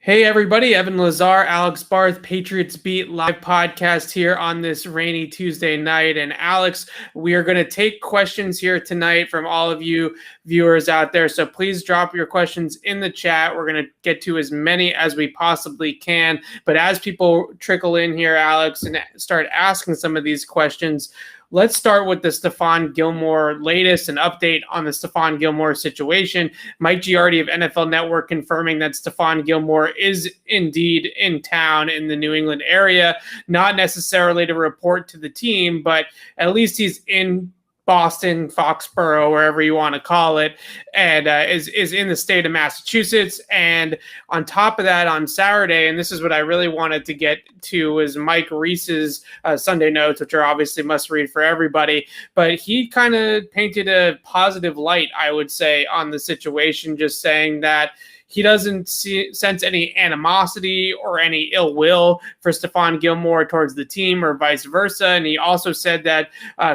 Hey everybody, Evan Lazar, Alex Barth, Patriots Beat live podcast here on this rainy Tuesday night. And Alex, we are going to take questions here tonight from all of you viewers out there. So please drop your questions in the chat. We're going to get to as many as we possibly can. But as people trickle in here, Alex, and start asking some of these questions, let's start with the Stephon Gilmore latest and update on the Stephon Gilmore situation. Mike Giardi of NFL Network confirming that Stephon Gilmore is indeed in town in the New England area, not necessarily to report to the team, but at least he's in Boston, Foxborough, wherever you want to call it, and is in the state of Massachusetts. And on top of that, on Saturday, and this is what I really wanted to get to, is Mike Reese's Sunday notes, which are obviously must read for everybody. But he kind of painted a positive light, I would say, on the situation, just saying that he doesn't sense any animosity or any ill will for Stephon Gilmore towards the team or vice versa. And he also said that,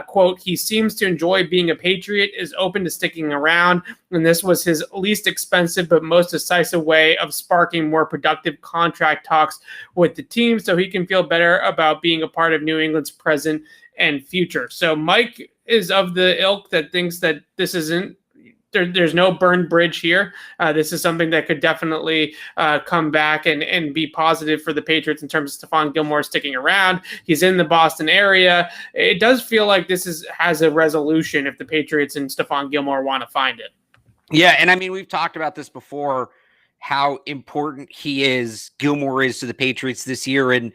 quote, he seems to enjoy being a Patriot, is open to sticking around. And this was his least expensive but most decisive way of sparking more productive contract talks with the team so he can feel better about being a part of New England's present and future. So Mike is of the ilk that thinks that this isn't, there's no burned bridge here. This is something that could definitely come back and be positive for the Patriots in terms of Stephon Gilmore sticking around. He's in the Boston area. It does feel like this has a resolution if the Patriots and Stephon Gilmore want to find it. Yeah, and I mean, we've talked about this before, how important Gilmore is to the Patriots this year. And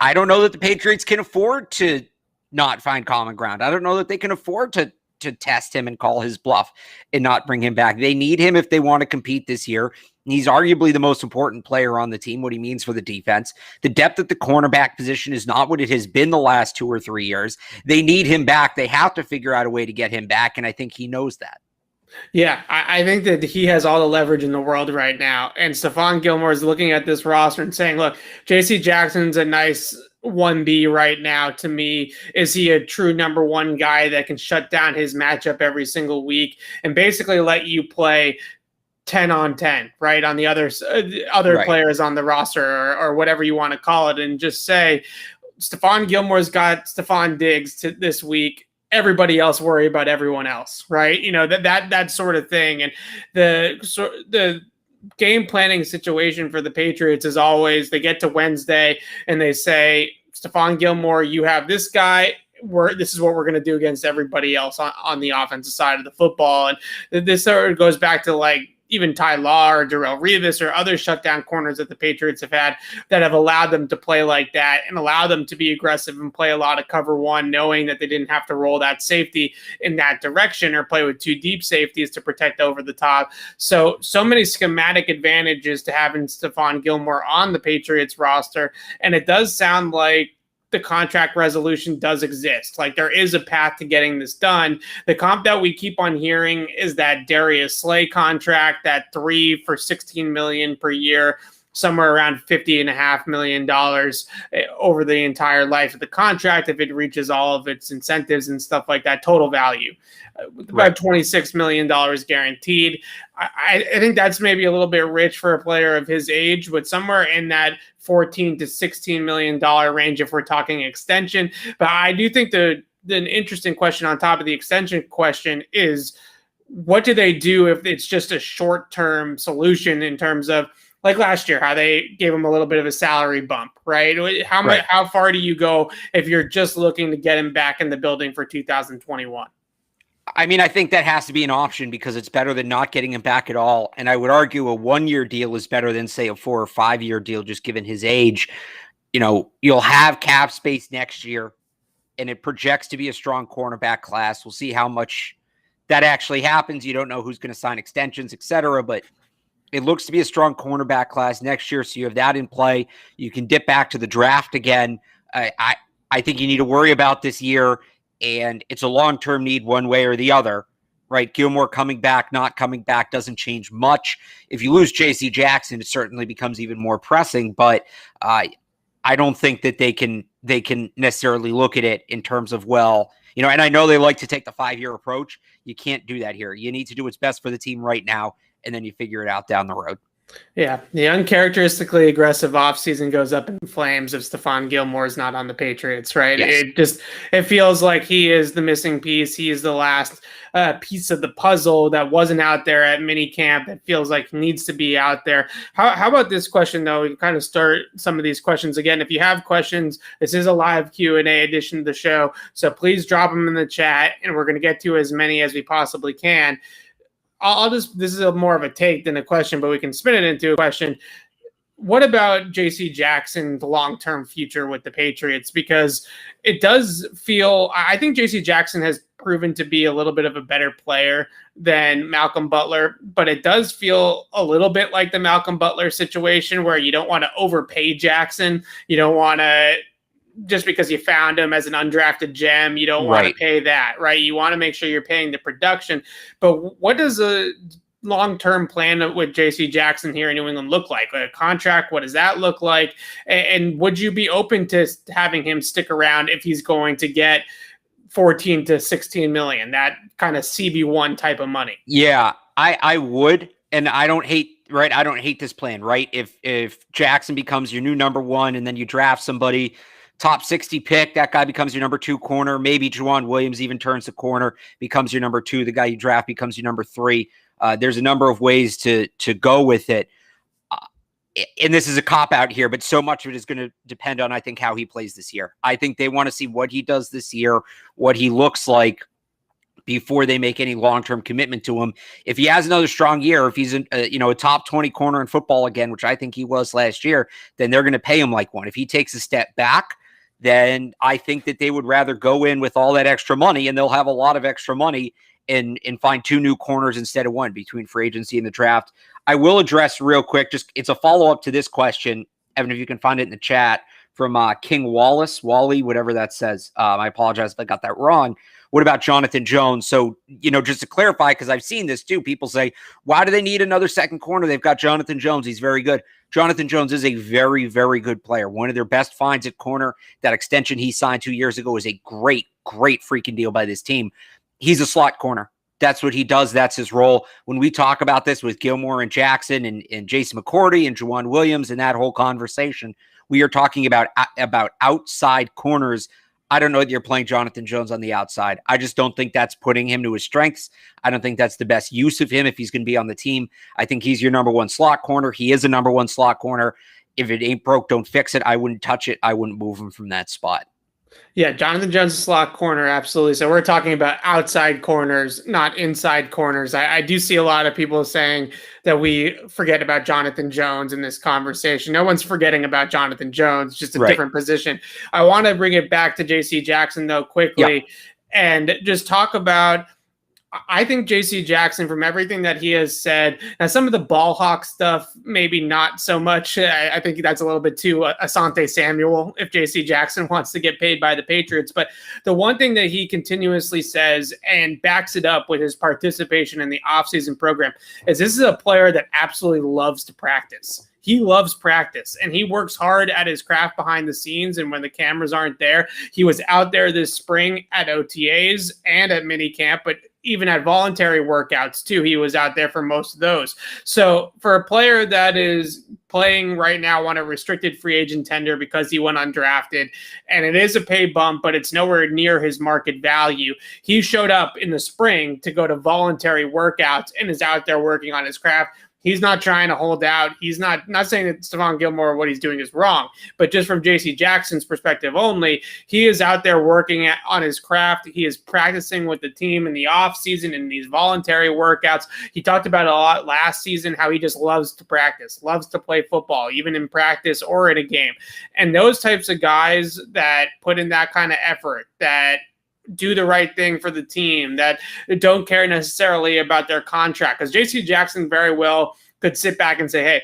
I don't know that the Patriots can afford to not find common ground. I don't know that they can afford to test him and call his bluff and not bring him back. They need him if they want to compete this year. He's arguably the most important player on the team, what he means for the defense. The depth at the cornerback position is not what it has been the last 2 or 3 years. They need him back. They have to figure out a way to get him back, and I think he knows that. Yeah, I think that he has all the leverage in the world right now. And Stephon Gilmore is looking at this roster and saying, look, J.C. Jackson's a nice 1B right now to me. Is he a true number one guy that can shut down his matchup every single week and basically let you play 10 on 10, right, on the other right. Players on the roster or whatever you want to call it, and just say, Stephon Gilmore's got Stephon Diggs this week. Everybody else worry about everyone else, right? You know, that sort of thing. And the game planning situation for the Patriots is always, they get to Wednesday and they say, Stephon Gilmore, you have this guy. This is what we're going to do against everybody else on the offensive side of the football. And this sort of goes back to like even Ty Law or Darrelle Revis or other shutdown corners that the Patriots have had that have allowed them to play like that and allow them to be aggressive and play a lot of cover one, knowing that they didn't have to roll that safety in that direction or play with 2 deep safeties to protect over the top. So many schematic advantages to having Stephon Gilmore on the Patriots roster. And it does sound like the contract resolution does exist. Like, there is a path to getting this done. The comp that we keep on hearing is that Darius Slay contract, that 3 for $16 million per year, somewhere around $50.5 million over the entire life of the contract if it reaches all of its incentives and stuff like that, total value. About $26 million guaranteed. I think that's maybe a little bit rich for a player of his age, but somewhere in that $14 to $16 million range if we're talking extension. But I do think the interesting question on top of the extension question is, what do they do if it's just a short-term solution in terms of, like last year, how they gave him a little bit of a salary bump, right? How far do you go if you're just looking to get him back in the building for 2021? I mean, I think that has to be an option because it's better than not getting him back at all. And I would argue a 1-year deal is better than, say, a 4 or 5 year deal, just given his age. You know, you'll have cap space next year, and it projects to be a strong cornerback class. We'll see how much that actually happens. You don't know who's going to sign extensions, et cetera, but it looks to be a strong cornerback class next year. So you have that in play. You can dip back to the draft again. I think you need to worry about this year. And it's a long-term need one way or the other, right? Gilmore coming back, not coming back doesn't change much. If you lose J.C. Jackson, it certainly becomes even more pressing, but I don't think that they can necessarily look at it in terms of, well, you know, and I know they like to take the 5-year approach. You can't do that here. You need to do what's best for the team right now, and then you figure it out down the road. Yeah, the uncharacteristically aggressive offseason goes up in flames if Stephon Gilmore is not on the Patriots, right? Yes. It feels like he is the missing piece. He is the last piece of the puzzle that wasn't out there at mini camp. It feels like he needs to be out there. How about this question though? We kind of start some of these questions again. If you have questions, this is a live Q&A edition of the show, so please drop them in the chat, and we're going to get to as many as we possibly can. This is more of a take than a question, but we can spin it into a question. What about JC Jackson, the long-term future with the Patriots? Because it does feel, I think JC Jackson has proven to be a little bit of a better player than Malcolm Butler, but it does feel a little bit like the Malcolm Butler situation where you don't want to overpay Jackson. You don't want to, just because you found him as an undrafted gem, you don't want to pay that, right? You want to make sure you're paying the production. But what does a long-term plan with JC Jackson here in New England look like? A contract, what does that look like? And would you be open to having him stick around if he's going to get 14 to 16 million, that kind of CB1 type of money? Yeah, I would. And I don't hate this plan, right? If Jackson becomes your new number one and then you draft somebody top 60 pick, that guy becomes your number 2 corner. Maybe Juwan Williams even turns the corner, becomes your number 2. The guy you draft becomes your number 3. There's a number of ways to go with it. And this is a cop-out here, but so much of it is going to depend on, I think, how he plays this year. I think they want to see what he does this year, what he looks like, before they make any long-term commitment to him. If he has another strong year, if he's a top 20 corner in football again, which I think he was last year, then they're going to pay him like one. If he takes a step back, then I think that they would rather go in with all that extra money, and they'll have a lot of extra money, and find 2 new corners instead of 1 between free agency and the draft. I will address real quick, it's a follow-up to this question, Evan, if you can find it in the chat, from King Wally, whatever that says. I apologize if I got that wrong. What about Jonathan Jones? So, just to clarify, because I've seen this too, people say, why do they need another second corner? They've got Jonathan Jones. He's very good. Jonathan Jones is a very, very good player. One of their best finds at corner. That extension he signed 2 years ago is a great, great freaking deal by this team. He's a slot corner. That's what he does. That's his role. When we talk about this with Gilmore and Jackson and Jason McCourty and Juwan Williams and that whole conversation, we are talking about outside corners. I don't know that you're playing Jonathan Jones on the outside. I just don't think that's putting him to his strengths. I don't think that's the best use of him if he's going to be on the team. I think he's your number 1 slot corner. He is a number 1 slot corner. If it ain't broke, don't fix it. I wouldn't touch it. I wouldn't move him from that spot. Yeah, Jonathan Jones is slot corner, absolutely. So we're talking about outside corners, not inside corners. I do see a lot of people saying that we forget about Jonathan Jones in this conversation. No one's forgetting about Jonathan Jones, just a different position. I want to bring it back to JC Jackson, though, quickly, and just talk about, I think JC Jackson, from everything that he has said, now some of the ball hawk stuff, maybe not so much. I think that's a little bit too Asante Samuel if JC Jackson wants to get paid by the Patriots. But the one thing that he continuously says and backs it up with his participation in the offseason program is this is a player that absolutely loves to practice. He loves practice, and he works hard at his craft behind the scenes. And when the cameras aren't there, he was out there this spring at OTAs and at minicamp, but even at voluntary workouts too. He was out there for most of those. So for a player that is playing right now on a restricted free agent tender because he went undrafted, and it is a pay bump, but it's nowhere near his market value. He showed up in the spring to go to voluntary workouts and is out there working on his craft. He's not trying to hold out. He's not saying that Stephon Gilmore, what he's doing is wrong, but just from JC Jackson's perspective only, he is out there working on his craft. He is practicing with the team in the offseason in these voluntary workouts. He talked about it a lot last season, how he just loves to practice, loves to play football, even in practice or in a game. And those types of guys that put in that kind of effort, that do the right thing for the team, that don't care necessarily about their contract. Because JC Jackson very well could sit back and say, hey,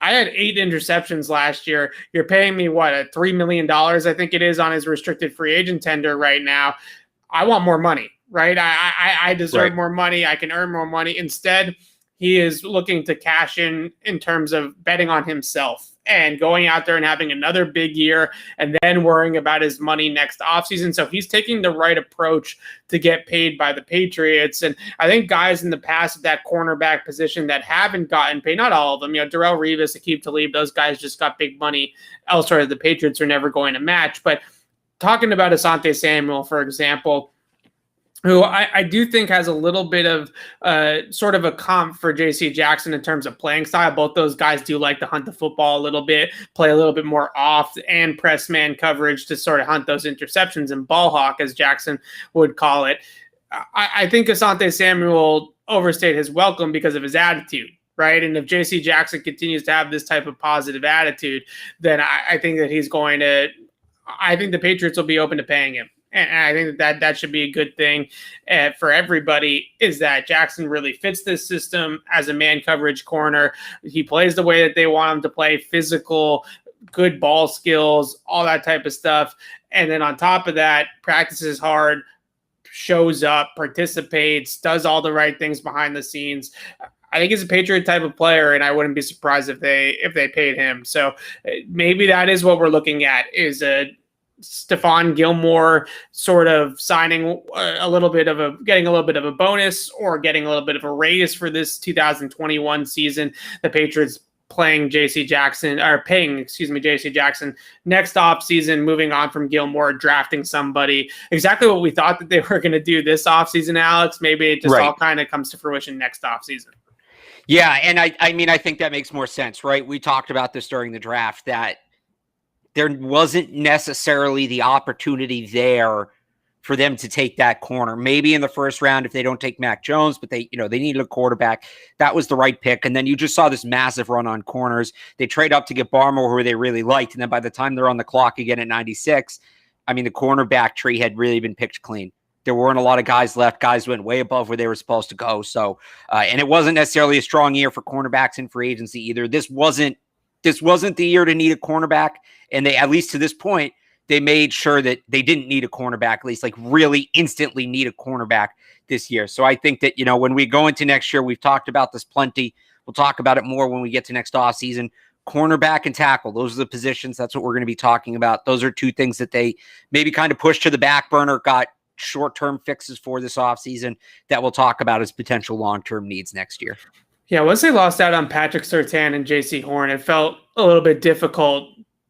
I had 8 interceptions last year. You're paying me, what, $3 million, I think it is, on his restricted free agent tender right now. I want more money, right? I deserve more money. I can earn more money. Instead, he is looking to cash in terms of betting on himself and going out there and having another big year and then worrying about his money next offseason. So he's taking the right approach to get paid by the Patriots. And I think guys in the past at that cornerback position that haven't gotten paid, not all of them, Darrelle Revis, Aqib Talib, those guys just got big money elsewhere that the Patriots are never going to match. But talking about Asante Samuel, for example, who I do think has a little bit of sort of a comp for J.C. Jackson in terms of playing style. Both those guys do like to hunt the football a little bit, play a little bit more off and press man coverage to sort of hunt those interceptions and ball hawk, as Jackson would call it. I think Asante Samuel overstayed his welcome because of his attitude. Right. And if J.C. Jackson continues to have this type of positive attitude, then I think that I think the Patriots will be open to paying him. And I think that should be a good thing for everybody, is that Jackson really fits this system as a man coverage corner. He plays the way that they want him to play, physical, good ball skills, all that type of stuff. And then on top of that, practices hard, shows up, participates, does all the right things behind the scenes. I think he's a Patriot type of player, and I wouldn't be surprised if they paid him. So maybe that is what we're looking at, is a Stephon Gilmore sort of signing getting a little bit of a bonus or getting a little bit of a raise for this 2021 season. The Patriots paying J.C. Jackson next offseason, moving on from Gilmore, drafting somebody. Exactly what we thought that they were going to do this offseason, Alex. Maybe it just all kind of comes to fruition next offseason. Yeah, and I think that makes more sense, right? We talked about this during the draft, that there wasn't necessarily the opportunity there for them to take that corner. Maybe in the first round if they don't take Mac Jones, but they needed a quarterback. That was the right pick. And then you just saw this massive run on corners. They trade up to get Barmore, who they really liked. And then by the time they're on the clock again at 96, the cornerback tree had really been picked clean. There weren't a lot of guys left. Guys went way above where they were supposed to go. So, and it wasn't necessarily a strong year for cornerbacks in free agency either. This wasn't the year to need a cornerback. And they, at least to this point, they made sure that they didn't need a cornerback, at least like really instantly need a cornerback this year. So I think that, when we go into next year, we've talked about this plenty. We'll talk about it more when we get to next offseason. Cornerback and tackle, those are the positions. That's what we're going to be talking about. Those are two things that they maybe kind of pushed to the back burner, got short-term fixes for this offseason that we'll talk about as potential long-term needs next year. Yeah, once they lost out on Patrick Surtain and J.C. Horn, it felt a little bit difficult.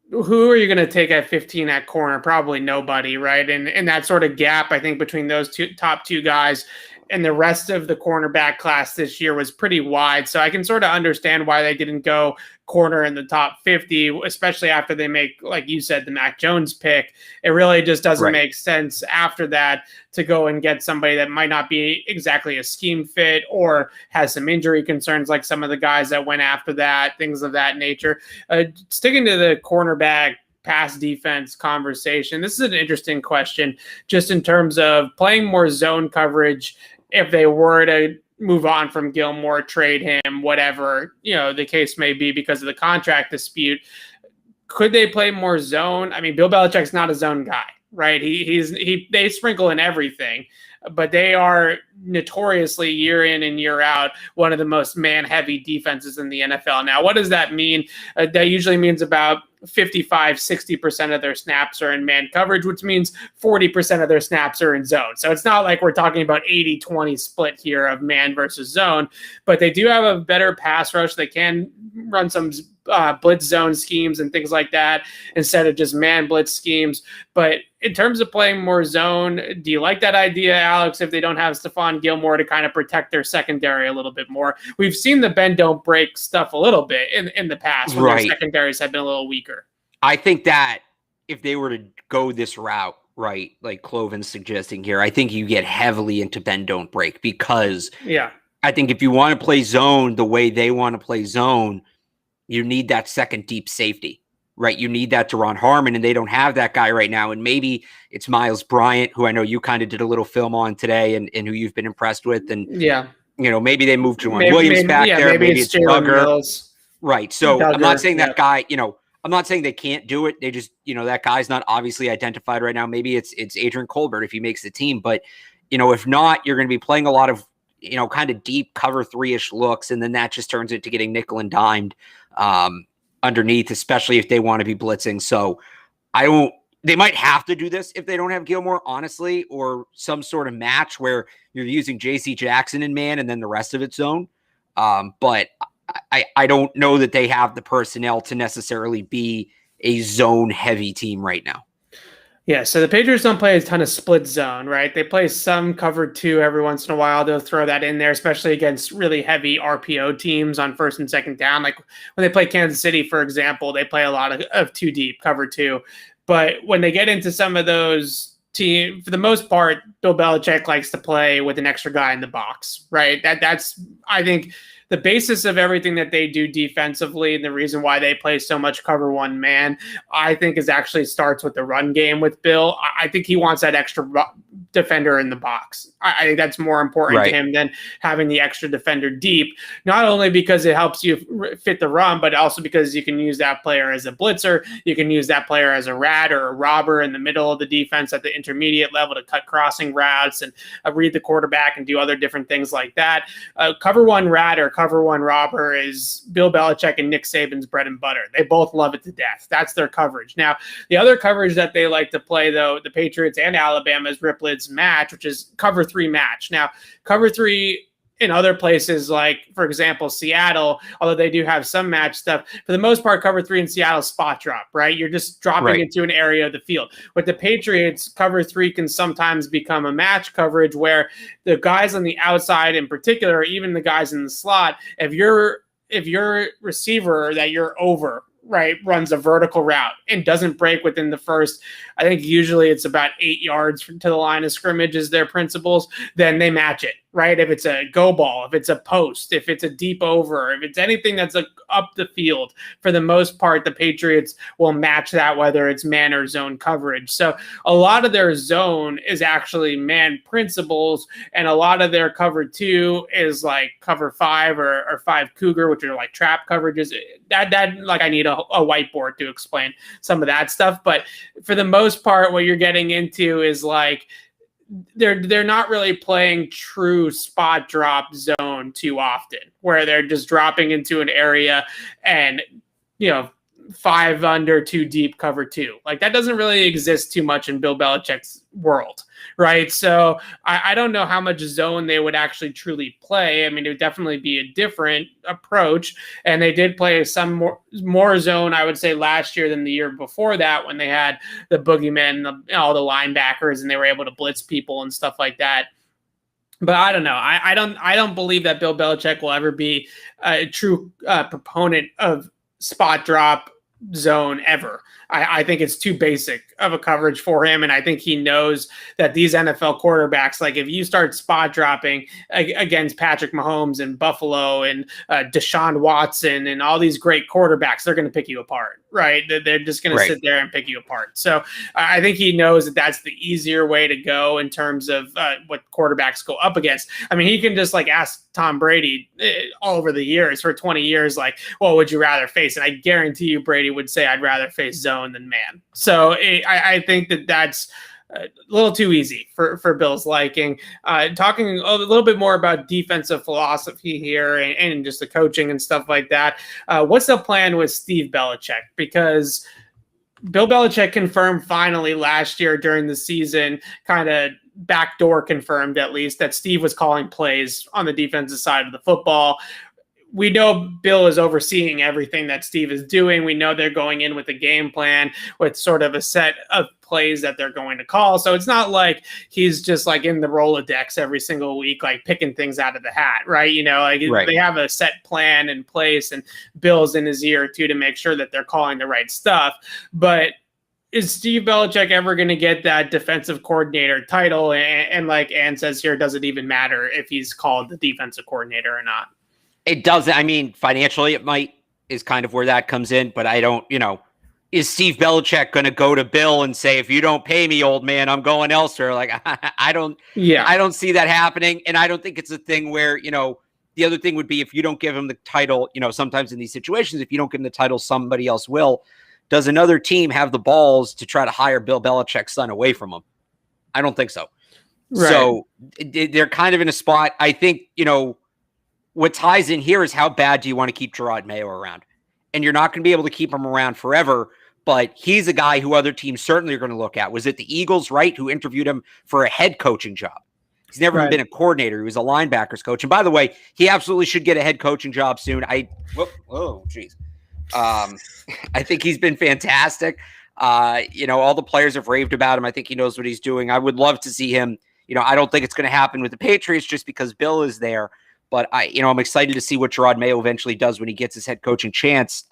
Who are you going to take at 15 at corner? Probably nobody, right? And that sort of gap, I think, between those top two guys and the rest of the cornerback class this year was pretty wide. So I can sort of understand why they didn't go corner in the top 50, especially after they make, like you said, the Mac Jones pick. It really just doesn't make sense after that to go and get somebody that might not be exactly a scheme fit or has some injury concerns like some of the guys that went after that, things of that nature. Sticking to the cornerback pass defense conversation, this is an interesting question just in terms of playing more zone coverage if they were to move on from Gilmore, trade him, whatever, the case may be because of the contract dispute. Could they play more zone? Bill Belichick's not a zone guy, right? They sprinkle in everything, but they are notoriously year in and year out one of the most man-heavy defenses in the NFL. Now, what does that mean? That usually means about 55-60% of their snaps are in man coverage, which means 40% of their snaps are in zone. So it's not like we're talking about 80-20 split here of man versus zone, but they do have a better pass rush. They can run some blitz zone schemes and things like that instead of just man blitz schemes. But in terms of playing more zone, do you like that idea, Alex, if they don't have Stephon Gilmore to kind of protect their secondary a little bit more? We've seen the bend don't break stuff a little bit in the past when their secondaries have been a little weaker. I think that if they were to go this route, right, like Cloven's suggesting here, I think you get heavily into bend don't break because I think if you want to play zone the way they want to play zone, you need that second deep safety, right? You need that to Ron Harmon, and they don't have that guy right now. And maybe it's Miles Bryant, who I know you kind of did a little film on today and who you've been impressed with. And, maybe they moved Juwan Williams back there. Maybe it's Duggar. Mills. Right. So Duggar, I'm not saying that guy, I'm not saying they can't do it. They just, that guy's not obviously identified right now. Maybe it's Adrian Colbert if he makes the team. But, if not, you're going to be playing a lot of kind of deep cover 3-ish looks, and then that just turns into getting nickel and dimed underneath, especially if they want to be blitzing. So they might have to do this if they don't have Gilmore, honestly, or some sort of match where you're using JC Jackson in man and then the rest of it's zone. But I don't know that they have the personnel to necessarily be a zone heavy team right now. Yeah, so the Patriots don't play a ton of split zone, right? They play some cover 2 every once in a while. They'll throw that in there, especially against really heavy RPO teams on first and second down. Like when they play Kansas City, for example, they play a lot of 2 deep, cover 2. But when they get into some of those teams, for the most part, Bill Belichick likes to play with an extra guy in the box, right? That's I think the basis of everything that they do defensively, and the reason why they play so much cover 1 man, I think is actually starts with the run game with Bill. I think he wants that extra defender in the box. I think that's more important to him than having the extra defender deep, not only because it helps you fit the run, but also because you can use that player as a blitzer. You can use that player as a rat or a robber in the middle of the defense at the intermediate level to cut crossing routes and read the quarterback and do other different things like that. Cover 1 rat or cover 1 robber is Bill Belichick and Nick Saban's bread and butter. They both love it to death. That's their coverage. Now, the other coverage that they like to play, though, the Patriots and Alabama's Ripley's match, which is cover 3 match. Now, cover 3 in other places, like, for example, Seattle, although they do have some match stuff, for the most part, cover 3 in Seattle spot drop, right? You're just dropping into an area of the field. With the Patriots, cover 3 can sometimes become a match coverage where the guys on the outside in particular, or even the guys in the slot, if your receiver that you're over, right, runs a vertical route and doesn't break within the first, I think usually it's about 8 yards to the line of scrimmage is their principles, then they match it, right? If it's a go ball, if it's a post, if it's a deep over, if it's anything that's up the field, for the most part, the Patriots will match that, whether it's man or zone coverage. So a lot of their zone is actually man principles, and a lot of their cover 2 is like cover 5 or 5 Cougar, which are like trap coverages. That like I need a whiteboard to explain some of that stuff. But for the most part, what you're getting into is like they're not really playing true spot drop zone too often, where they're just dropping into an area and 5 under 2 deep cover 2. Like that doesn't really exist too much in Bill Belichick's world, right? So I don't know how much zone they would actually truly play. I mean, it would definitely be a different approach, and they did play some more zone, I would say, last year than the year before that, when they had the boogeymen, all the linebackers, and they were able to blitz people and stuff like that. But I don't know. I don't believe that Bill Belichick will ever be a true proponent of spot drop zone ever. I think it's too basic of a coverage for him, and I think he knows that these NFL quarterbacks, like if you start spot dropping against Patrick Mahomes and Buffalo and Deshaun Watson and all these great quarterbacks, they're going to pick you apart, right? They're just going to sit there and pick you apart. So I think he knows that that's the easier way to go in terms of what quarterbacks go up against. I mean, he can just like ask Tom Brady all over the years, for 20 years, like, what would you rather face? And I guarantee you Brady would say, I'd rather face zone than man. So I think that that's a little too easy for Bill's liking. Talking a little bit more about defensive philosophy here and just the coaching and stuff like that. What's the plan with Steve Belichick? Because Bill Belichick confirmed finally last year during the season, kind of backdoor confirmed at least, that Steve was calling plays on the defensive side of the football. We know Bill is overseeing everything that Steve is doing. We know they're going in with a game plan with sort of a set of plays that they're going to call. So it's not like he's just like in the Rolodex every single week, like picking things out of the hat, right? They have a set plan in place, and Bill's in his ear too to make sure that they're calling the right stuff. But is Steve Belichick ever going to get that defensive coordinator title? And like Ann says here, does it even matter if he's called the defensive coordinator or not? It doesn't. I mean, financially, it might, is kind of where that comes in. But I don't, is Steve Belichick going to go to Bill and say, if you don't pay me, old man, I'm going elsewhere? Like, I don't see that happening. And I don't think it's a thing where, the other thing would be if you don't give him the title, sometimes in these situations, if you don't give him the title, somebody else will. Does another team have the balls to try to hire Bill Belichick's son away from him? I don't think so. Right. So they're kind of in a spot. I think, what ties in here is how bad do you want to keep Gerard Mayo around? And you're not going to be able to keep him around forever, but he's a guy who other teams certainly are going to look at. Was it the Eagles, right, who interviewed him for a head coaching job? He's never Right. been a coordinator. He was a linebackers coach. And by the way, he absolutely should get a head coaching job soon. Jeez. I think he's been fantastic. All the players have raved about him. I think he knows what he's doing. I would love to see him. I don't think it's going to happen with the Patriots just because Bill is there. But I'm excited to see what Gerard Mayo eventually does when he gets his head coaching chance.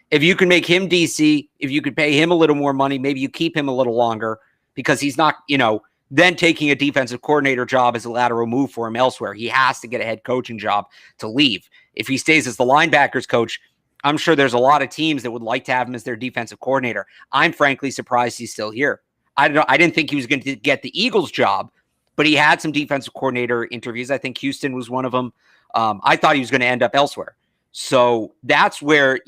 If you can make him DC, if you could pay him a little more money, maybe you keep him a little longer because he's not, then taking a defensive coordinator job as a lateral move for him elsewhere. He has to get a head coaching job to leave. If he stays as the linebackers coach, I'm sure there's a lot of teams that would like to have him as their defensive coordinator. I'm frankly surprised he's still here. I don't know. I didn't think he was going to get the Eagles job, but he had some defensive coordinator interviews. I think Houston was one of them. I thought he was going to end up elsewhere. So that's where,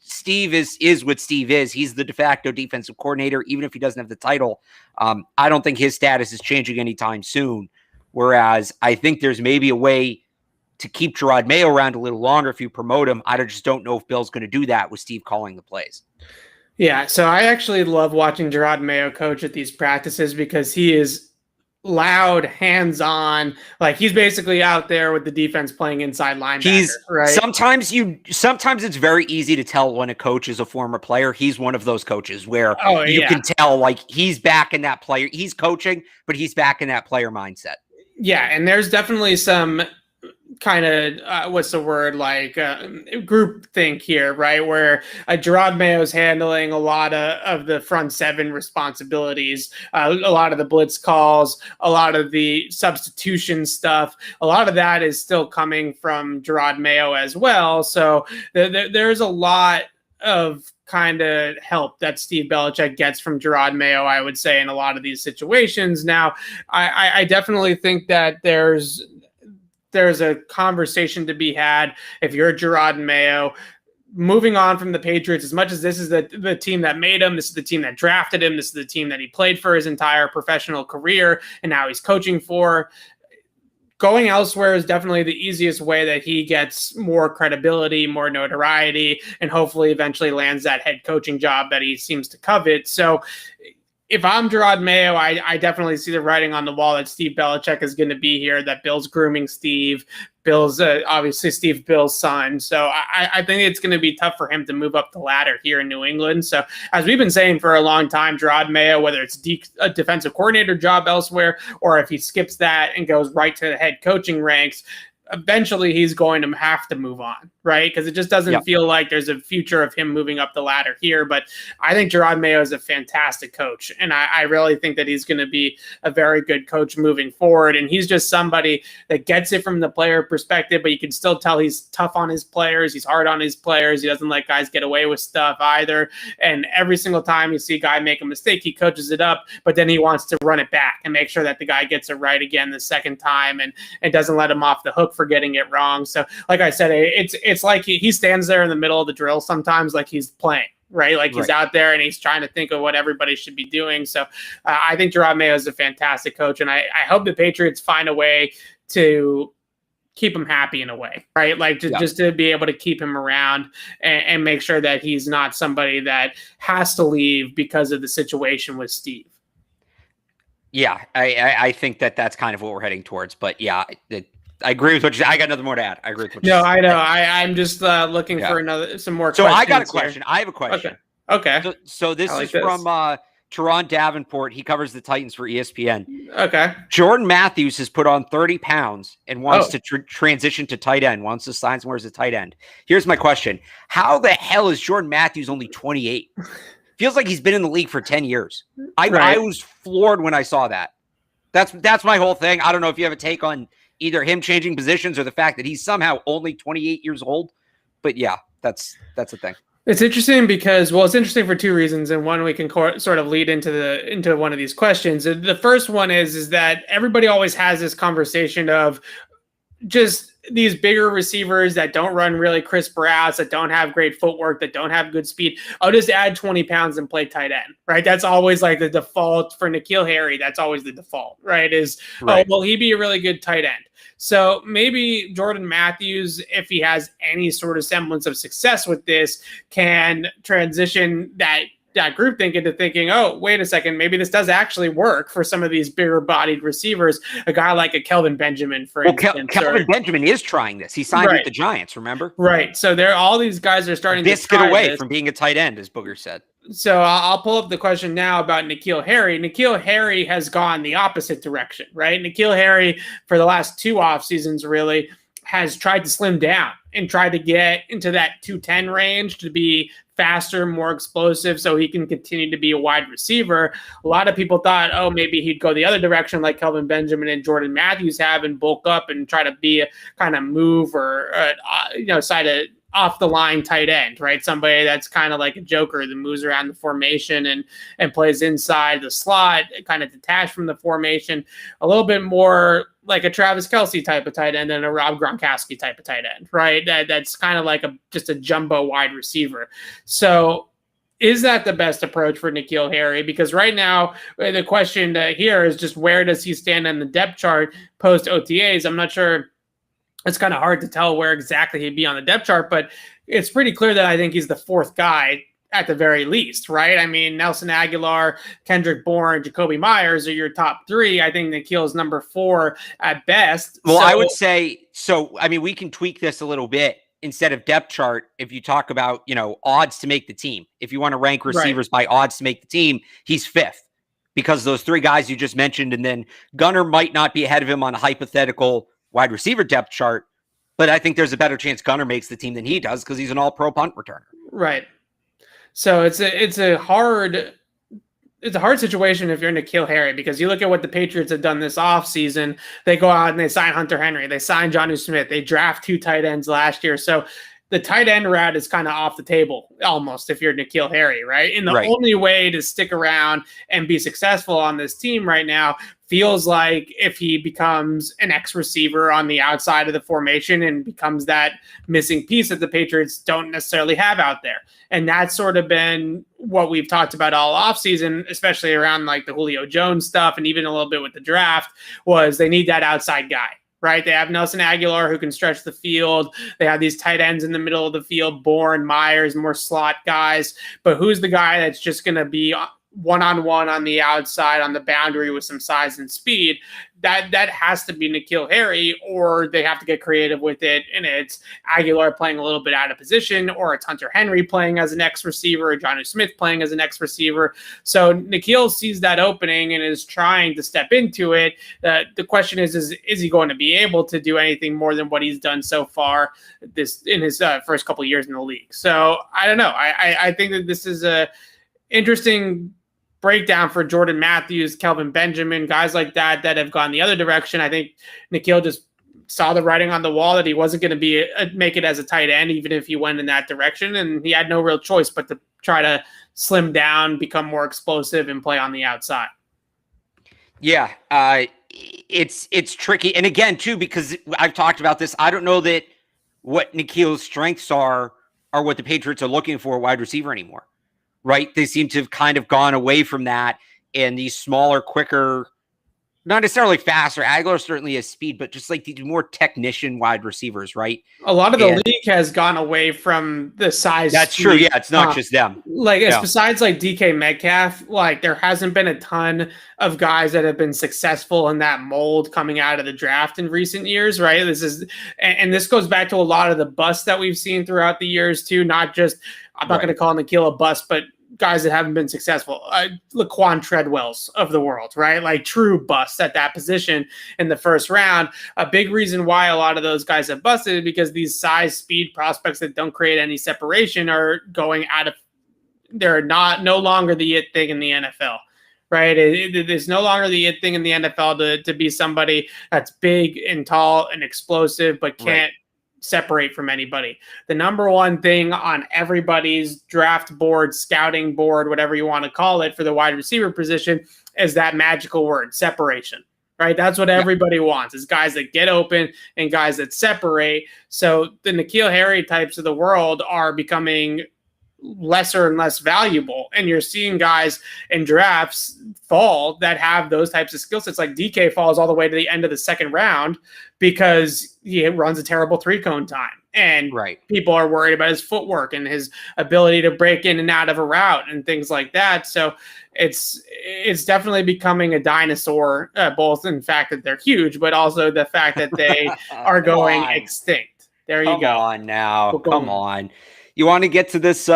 Steve is what Steve is. He's the de facto defensive coordinator, even if he doesn't have the title. I don't think his status is changing anytime soon. Whereas I think there's maybe a way to keep Gerard Mayo around a little longer if you promote him. I just don't know if Bill's going to do that with Steve calling the plays. Yeah, so I actually love watching Gerard Mayo coach at these practices because he is loud, hands-on. Like he's basically out there with the defense playing inside linebacker. Right. Sometimes it's very easy to tell when a coach is a former player. He's one of those coaches where you can tell like he's back in that player. He's coaching, but he's back in that player mindset. Yeah, and there's definitely some kind of group think here, right? Where Gerard Mayo's handling a lot of the front seven responsibilities, a lot of the blitz calls, a lot of the substitution stuff. A lot of that is still coming from Gerard Mayo as well. So there's a lot of kind of help that Steve Belichick gets from Gerard Mayo, I would say, in a lot of these situations. Now, I definitely think that there's a conversation to be had if you're Gerard Mayo moving on from the Patriots. As much as this is the team that made him, this is the team that drafted him, this is the team that he played for his entire professional career, and now he's coaching for. Going elsewhere is definitely the easiest way that he gets more credibility, more notoriety, and hopefully eventually lands that head coaching job that he seems to covet. So if I'm Gerard Mayo, I definitely see the writing on the wall that Steve Belichick is going to be here, that Bill's grooming Steve. Bill's obviously Steve Bill's son. So I think it's going to be tough for him to move up the ladder here in New England. So as we've been saying for a long time, Gerard Mayo, whether it's a defensive coordinator job elsewhere, or if he skips that and goes right to the head coaching ranks, eventually he's going to have to move on, right? Because it just doesn't feel like there's a future of him moving up the ladder here. But I think Gerard Mayo is a fantastic coach, and I really think that he's going to be a very good coach moving forward. And he's just somebody that gets it from the player perspective, but you can still tell he's tough on his players. He's hard on his players. He doesn't let guys get away with stuff either. And every single time you see a guy make a mistake, he coaches it up, but then he wants to run it back and make sure that the guy gets it right again the second time and doesn't let him off the hook for getting it wrong. So like I said, it's like he stands there in the middle of the drill sometimes like he's playing, right? Like he's out there and he's trying to think of what everybody should be doing. So I think Gerard Mayo is a fantastic coach, and I hope the Patriots find a way to keep him happy in a way, right? Like just to be able to keep him around and make sure that he's not somebody that has to leave because of the situation with Steve. Yeah, I think that's kind of what we're heading towards. But yeah, I agree with what you. I got nothing more to add. I agree with what you said. I know. I'm just looking for some more. So questions I got a question. Here. I have a question. Okay. So this is from Teron Davenport. He covers the Titans for ESPN. Okay. Jordan Matthews has put on 30 pounds and wants to transition to tight end. Wants to sign somewhere as a tight end. Here's my question: how the hell is Jordan Matthews only 28? Feels like he's been in the league for 10 years. I was floored when I saw that. That's my whole thing. I don't know if you have a take on either him changing positions or the fact that he's somehow only 28 years old. But yeah, that's the thing. It's interesting because, it's interesting for two reasons. And one, we can sort of lead into one of these questions. The first one is that everybody always has this conversation of just these bigger receivers that don't run really crisp routes, that don't have great footwork, that don't have good speed, I'll just add 20 pounds and play tight end, right? That's always like the default for N'Keal Harry. That's always the default, right? Right. Will he be a really good tight end? So maybe Jordan Matthews, if he has any sort of semblance of success with this, can transition that group think into thinking, oh, wait a second, maybe this does actually work for some of these bigger bodied receivers, a guy like a Kelvin Benjamin, for instance. Kelvin Benjamin is trying this. He signed with the Giants, remember? Right. So all these guys are starting to try away from being a tight end, as Booger said. So I'll pull up the question now about N'Keal Harry. N'Keal Harry has gone the opposite direction, right? N'Keal Harry, for the last 2 off seasons, really has tried to slim down and try to get into that 210 range to be faster, more explosive, so he can continue to be a wide receiver. A lot of people thought, oh, maybe he'd go the other direction like Kelvin Benjamin and Jordan Matthews have and bulk up and try to be a kind of move or, side of off the line tight end, right? Somebody that's kind of like a joker that moves around the formation and plays inside the slot, kind of detached from the formation, a little bit more like a Travis Kelce type of tight end and a Rob Gronkowski type of tight end, right? That's kind of like just a jumbo wide receiver. So is that the best approach for N'Keal Harry? Because right now, the question here is just where does he stand on the depth chart post OTAs? I'm not sure. It's kind of hard to tell where exactly he'd be on the depth chart, but it's pretty clear that I think he's the 4th guy at the very least, right? I mean, Nelson Aguilar, Kendrick Bourne, Jacoby Myers are your top 3. I think N'Keal's number 4 at best. Well, I would say, we can tweak this a little bit. Instead of depth chart, if you talk about, odds to make the team, if you want to rank receivers by odds to make the team, he's 5th because those 3 guys you just mentioned, and then Gunnar might not be ahead of him on a hypothetical wide receiver depth chart, but I think there's a better chance Gunnar makes the team than he does because he's an all-pro punt returner. Right. So it's a hard situation if you're N'Keal Harry, because you look at what the Patriots have done this offseason. They go out and they sign Hunter Henry. They sign Jonnu Smith. They draft 2 tight ends last year. So the tight end route is kind of off the table almost if you're N'Keal Harry, right? And the only way to stick around and be successful on this team right now feels like if he becomes an X receiver on the outside of the formation and becomes that missing piece that the Patriots don't necessarily have out there. And that's sort of been what we've talked about all offseason, especially around like the Julio Jones stuff and even a little bit with the draft, was they need that outside guy. Right. They have Nelson Aguilar who can stretch the field. They have these tight ends in the middle of the field, Bourne, Myers, more slot guys. But who's the guy that's just going to be one-on-one on the outside on the boundary with some size and speed? That has to be N'Keal Harry, or they have to get creative with it. And it's Aguilar playing a little bit out of position, or it's Hunter Henry playing as an X receiver, or Jonnu Smith playing as an X receiver. So N'Keal sees that opening and is trying to step into it. The question is he going to be able to do anything more than what he's done so far in his first couple of years in the league? So I don't know. I think that this is a interesting breakdown for Jordan Matthews, Kelvin Benjamin, guys like that have gone the other direction. I think N'Keal just saw the writing on the wall that he wasn't going to make it as a tight end, even if he went in that direction. And he had no real choice but to try to slim down, become more explosive, and play on the outside. Yeah, it's tricky. And again, too, because I've talked about this, I don't know that what N'Keal's strengths are what the Patriots are looking for wide receiver anymore. Right? They seem to have kind of gone away from that, and these smaller, quicker, not necessarily faster. Aguilar certainly has speed, but just like the more technician wide receivers, right? A lot of the league has gone away from the size. That's true. Yeah, it's not just them. Besides like DK Metcalf, like there hasn't been a ton of guys that have been successful in that mold coming out of the draft in recent years, right? This goes back to a lot of the busts that we've seen throughout the years too. Not just, I'm not going to call N'Keal a bust, but guys that haven't been successful, Laquan Treadwells of the world, right? Like true busts at that position in the first round. A big reason why a lot of those guys have busted is because these size speed prospects that don't create any separation are going out of, they're no longer the it thing in the NFL. Right. It's no longer the it thing in the NFL to be somebody that's big and tall and explosive, but can't separate from anybody. The number one thing on everybody's draft board, scouting board, whatever you want to call it, for the wide receiver position is that magical word, separation. right? That's what everybody wants, is guys that get open and guys that separate. So the N'Keal Harry types of the world are becoming lesser and less valuable. And you're seeing guys in drafts fall that have those types of skill sets. Like DK falls all the way to the end of the second round because he runs a terrible 3-cone time. And people are worried about his footwork and his ability to break in and out of a route and things like that. So it's definitely becoming a dinosaur, both in the fact that they're huge, but also the fact that they are going extinct. There you go. Come on now. Come on. You want to get to this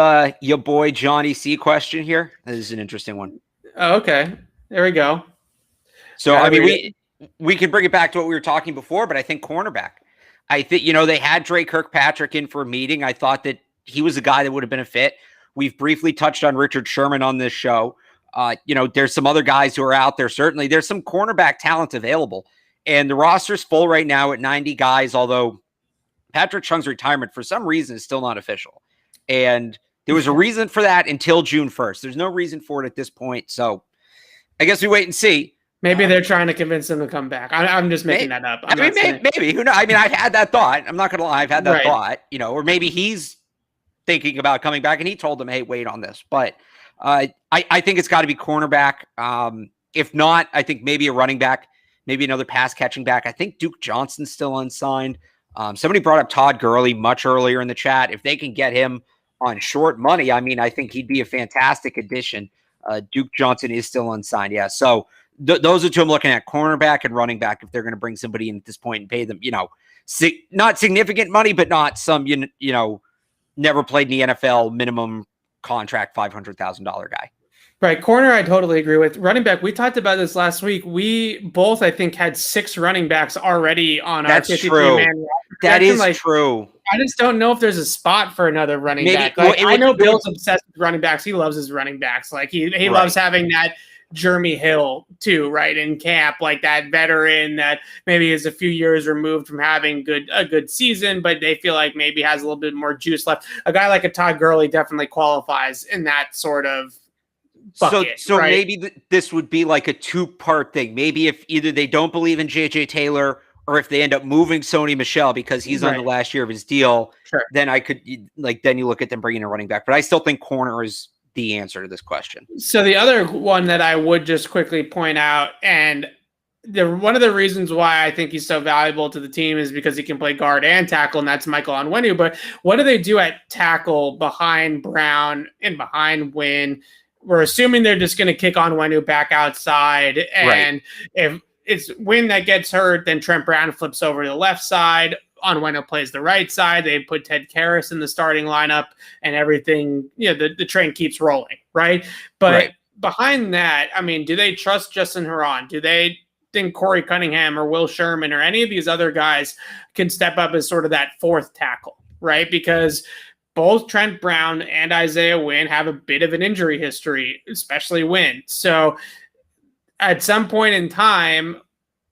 your boy Johnny C question here? This is an interesting one. Oh, okay. There we go. So, I mean, we can bring it back to what we were talking before, but I think cornerback. I think, they had Dre Kirkpatrick in for a meeting. I thought that he was a guy that would have been a fit. We've briefly touched on Richard Sherman on this show. There's some other guys who are out there. Certainly, there's some cornerback talent available. And the roster's full right now at 90 guys, although Patrick Chung's retirement, for some reason, is still not official. And there was a reason for that until June 1st. There's no reason for it at this point. So I guess we wait and see. Maybe they're trying to convince him to come back. I'm just making that up. Maybe. Who knows? I mean, I've had that thought. I'm not going to lie. I've had that thought, or maybe he's thinking about coming back and he told them, hey, wait on this. But I think it's got to be cornerback. If not, I think maybe a running back, maybe another pass catching back. I think Duke Johnson's still unsigned. Somebody brought up Todd Gurley much earlier in the chat. If they can get him on short money, I mean, I think he'd be a fantastic addition. Duke Johnson is still unsigned. Yeah. So those are two I'm looking at, cornerback and running back, if they're going to bring somebody in at this point and pay them, not significant money, but not some, never played in the NFL minimum contract, $500,000 guy. Right. Corner, I totally agree with. Running back, we talked about this last week. We both, I think, had 6 running backs already on our 53-man roster. That is true. I just don't know if there's a spot for another running back. Like, I know Bill's obsessed with running backs. He loves his running backs. Like he loves having that Jeremy Hill too, right, in camp, like that veteran that maybe is a few years removed from having a good season, but they feel like maybe has a little bit more juice left. A guy like a Todd Gurley definitely qualifies in that sort of bucket, so right? Maybe this would be like a 2-part thing. Maybe if either they don't believe in JJ Taylor or if they end up moving Sony Michel because he's on the last year of his deal, then I could then you look at them bringing a running back. But I still think corner is the answer to this question. So the other one that I would just quickly point out, and one of the reasons why I think he's so valuable to the team is because he can play guard and tackle, and that's Michael Onwenu. But what do they do at tackle behind Brown and behind Wynn? We're assuming they're just going to kick Onwenu back outside, and if it's Wynn that gets hurt, then Trent Brown flips over to the left side. Onwenu plays the right side. They put Ted Karras in the starting lineup, and everything, the train keeps rolling, right? But behind that, I mean, do they trust Justin Herron? Do they think Corey Cunningham or Will Sherman or any of these other guys can step up as sort of that 4th tackle, right? Because both Trent Brown and Isaiah Wynn have a bit of an injury history, especially Wynn. So at some point in time,